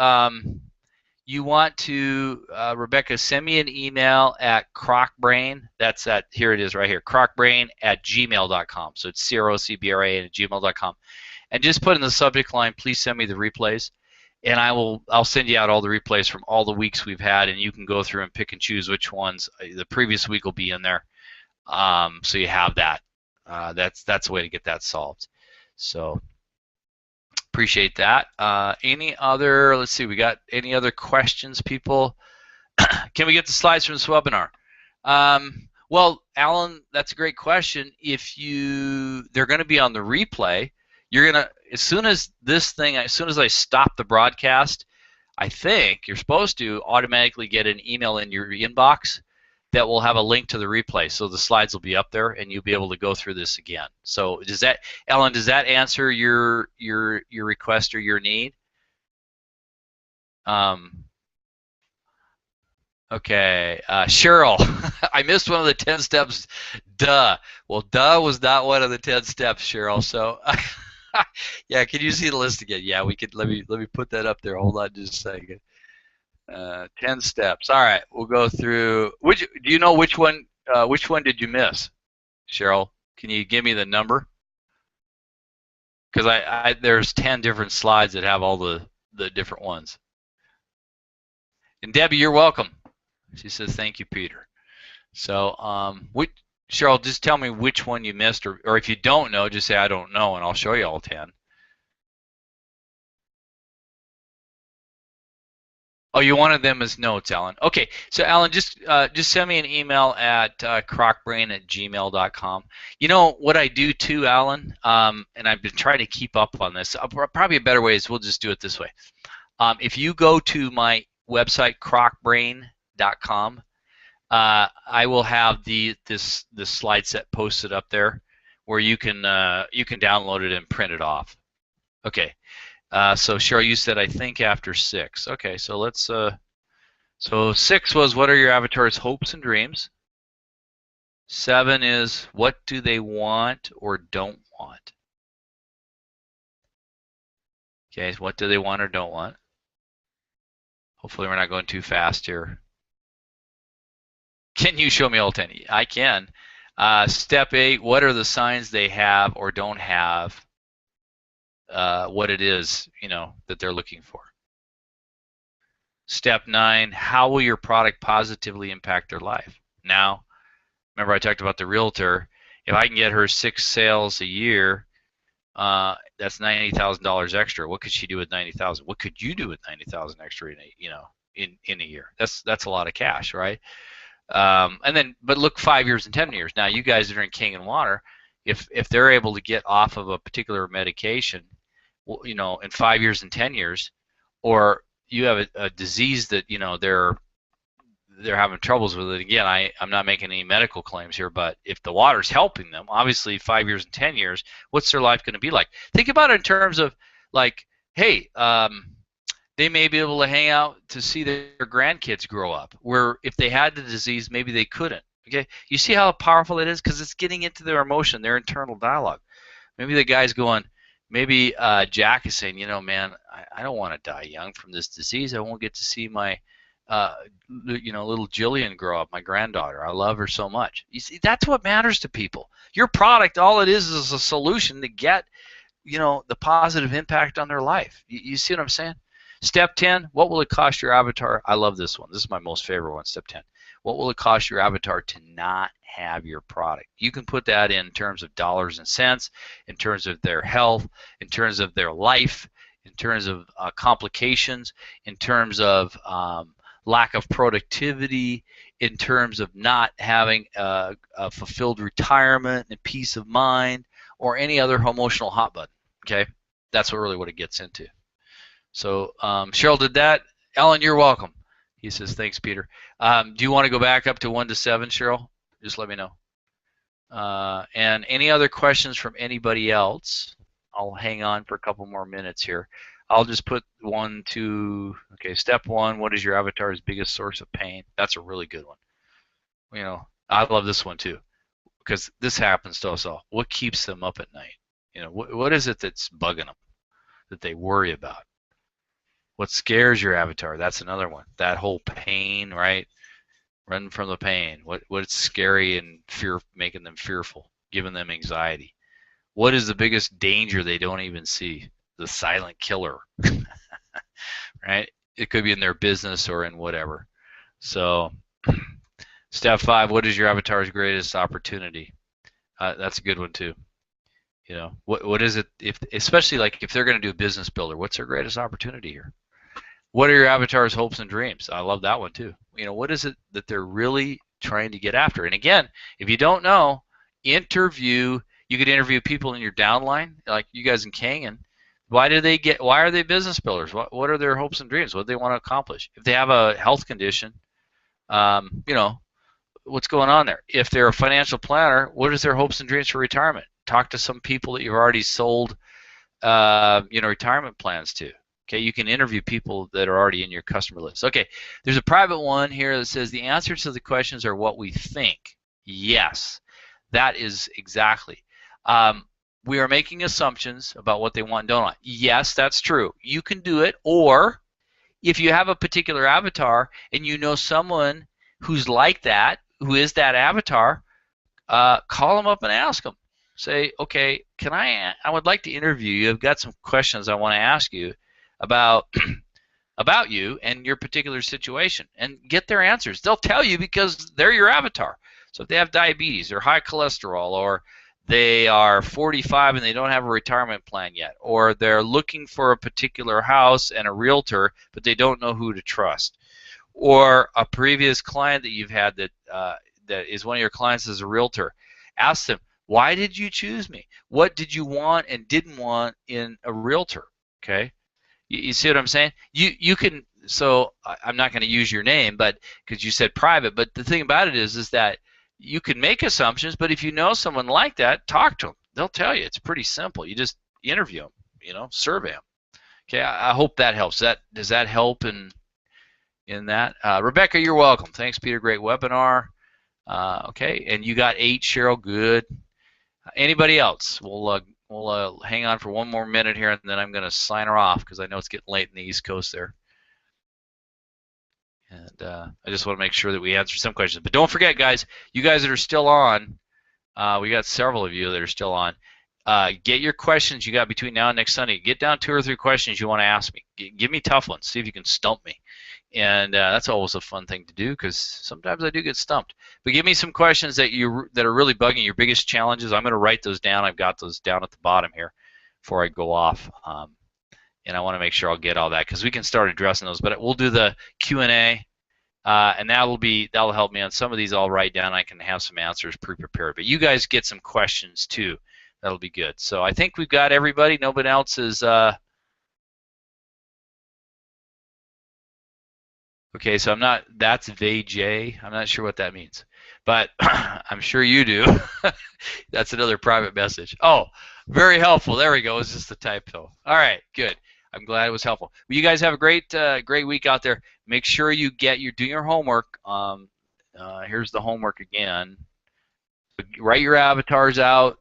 You want to, Rebecca, send me an email at crocbrain. Here it is right here, crocbrain@gmail.com. So it's crocbrain@gmail.com. And just put in the subject line, please send me the replays. And I'll send you out all the replays from all the weeks we've had, and you can go through and pick and choose which ones. The previous week will be in there, so you have that. That's the way to get that solved. So appreciate that. Any other? Let's see. We got any other questions, people? Can we get the slides from this webinar? Well, Alan, that's a great question. They're going to be on the replay. You're gonna, as soon as I stop the broadcast, I think you're supposed to automatically get an email in your inbox that will have a link to the replay. So the slides will be up there, and you'll be able to go through this again. So Ellen, does that answer your request or your need? Okay, Cheryl, I missed one of the 10 steps. Duh. Well, duh was not one of the 10 steps, Cheryl. So. Yeah, can you see the list again? Yeah, we could. Let me put that up there. Hold on just a second. 10 steps. All right, we'll go through. Do you know which one? Which one did you miss, Cheryl? Can you give me the number? Because there's 10 different slides that have all the different ones. And Debbie, you're welcome. She says thank you, Peter. So Cheryl, just tell me which one you missed, or if you don't know, just say I don't know, and I'll show you all 10. Oh, you wanted them as notes, Alan. Okay, so Alan, just send me an email at crocbrain@gmail.com. You know what I do too, Alan, and I've been trying to keep up on this. Probably a better way is we'll just do it this way. If you go to my website, crocbrain.com, I will have this slide set posted up there, where you can download it and print it off. Okay, so Cheryl, you said I think after 6. Okay, so let's. So 6 was what are your avatar's hopes and dreams. 7 is what do they want or don't want. Okay, so what do they want or don't want. Hopefully we're not going too fast here. Can you show me all 10? I can. Step 8, what are the signs they have or don't have what it is, that they're looking for. Step 9, how will your product positively impact their life? Now, remember I talked about the realtor. If I can get her 6 sales a year, that's $90,000 extra. What could she do with $90,000? What could you do with $90,000 extra in a year? That's a lot of cash, right? But look 5 years and 10 years. Now, you guys that are in King and Water, if they're able to get off of a particular medication, in 5 years and 10 years, or you have a disease that they're having troubles with it. Again, I'm not making any medical claims here, but if the water's helping them, obviously 5 years and 10 years, what's their life going to be like? Think about it in terms of like, hey, they may be able to hang out to see their grandkids grow up, where if they had the disease, maybe they couldn't. Okay, you see how powerful it is, because it's getting into their emotion, their internal dialogue. Maybe the guy's going, Maybe Jack is saying, man, I don't want to die young from this disease. I won't get to see my, uh, little Jillian grow up, my granddaughter. I love her so much. You see, that's what matters to people. Your product, all it is a solution to get, the positive impact on their life. You see what I'm saying? Step 10, what will it cost your avatar? I love this one. This is my most favorite one, step 10. What will it cost your avatar to not have your product? You can put that in terms of dollars and cents, in terms of their health, in terms of their life, in terms of complications, in terms of lack of productivity, in terms of not having a fulfilled retirement and peace of mind, or any other emotional hot button. Okay, that's what it gets into. So Cheryl did that. Ellen, you're welcome. He says, thanks, Peter. Do you want to go back up to 1 to 7, Cheryl? Just let me know. And any other questions from anybody else? I'll hang on for a couple more minutes here. I'll just put 1, 2. Okay, step 1, what is your avatar's biggest source of pain? That's a really good one. I love this one too, because this happens to us all. What keeps them up at night? What is it that's bugging them that they worry about? What scares your avatar? That's another one. That whole pain, right? Run from the pain. What's scary and making them fearful, giving them anxiety? What is the biggest danger they don't even see? The silent killer, right? It could be in their business or in whatever. So, step 5, what is your avatar's greatest opportunity? That's a good one too. What is it, especially like if they're going to do a business builder, what's their greatest opportunity here? What are your avatar's hopes and dreams? I love that one too. What is it that they're really trying to get after? And again, if you don't know, you could interview people in your downline, like you guys in Kangen. Why are they business builders? What are their hopes and dreams? What do they want to accomplish? If they have a health condition, what's going on there? If they're a financial planner, what is their hopes and dreams for retirement? Talk to some people that you've already sold retirement plans to. Okay, you can interview people that are already in your customer list. Okay, there's a private one here that says the answers to the questions are what we think. Yes, that is exactly. We are making assumptions about what they want and don't want. Yes, that's true. You can do it, or if you have a particular avatar and you know someone who's like that, who is that avatar, call them up and ask them. Say, okay, I would like to interview you. I've got some questions I want to ask you about you and your particular situation, and get their answers. They'll tell you because they're your avatar. So if they have diabetes or high cholesterol, or they are 45 and they don't have a retirement plan yet, or they're looking for a particular house and a realtor but they don't know who to trust, or a previous client that you've had that is one of your clients as a realtor, ask them, why did you choose me? What did you want and didn't want in a realtor? Okay. You see what I'm saying? You can. So I'm not going to use your name, but because you said private. But the thing about it is that you can make assumptions. But if you know someone like that, talk to them. They'll tell you. It's pretty simple. You just interview them. Survey them. Okay. I hope that helps. Does that help in that? Rebecca, you're welcome. Thanks, Peter. Great webinar. Okay. And you got 8, Cheryl. Good. Anybody else? We'll hang on for 1 more minute here, and then I'm going to sign her off because I know it's getting late in the East Coast there. And I just want to make sure that we answer some questions. But don't forget, guys, you guys that are still on, we got several of you that are still on. Get your questions you got between now and next Sunday. Get down 2 or 3 questions you want to ask me. Give me tough ones. See if you can stump me. And that's always a fun thing to do because sometimes I do get stumped. But give me some questions that are really bugging your biggest challenges. I'm going to write those down. I've got those down at the bottom here before I go off. And I want to make sure I'll get all that because we can start addressing those. But we'll do the Q&A, and that'll help me on some of these. I'll write down. I can have some answers pre-prepared. But you guys get some questions too. That'll be good. So I think we've got everybody. Nobody else is. Okay, so that's VJ. I'm not sure what that means, but I'm sure you do. That's another private message. Oh, very helpful. There we go. It's just a typo. All right, good. I'm glad it was helpful. Well, you guys have a great week out there. Make sure you do your homework. Here's the homework again. Write your avatars out.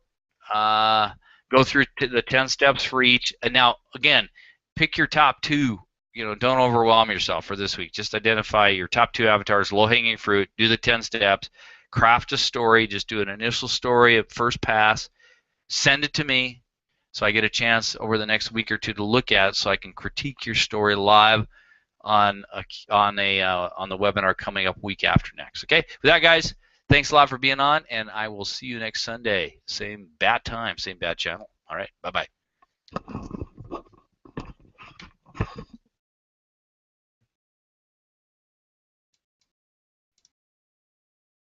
Go through the 10 steps for each. And now, again, pick your top two. Don't overwhelm yourself for this week. Just identify your top two avatars, low-hanging fruit, do the 10 steps, craft a story, just do an initial story at first pass, send it to me so I get a chance over the next week or two to look at it so I can critique your story live on the webinar coming up week after next. Okay, with that, guys, thanks a lot for being on, and I will see you next Sunday. Same bat time, same bat channel. All right, bye-bye.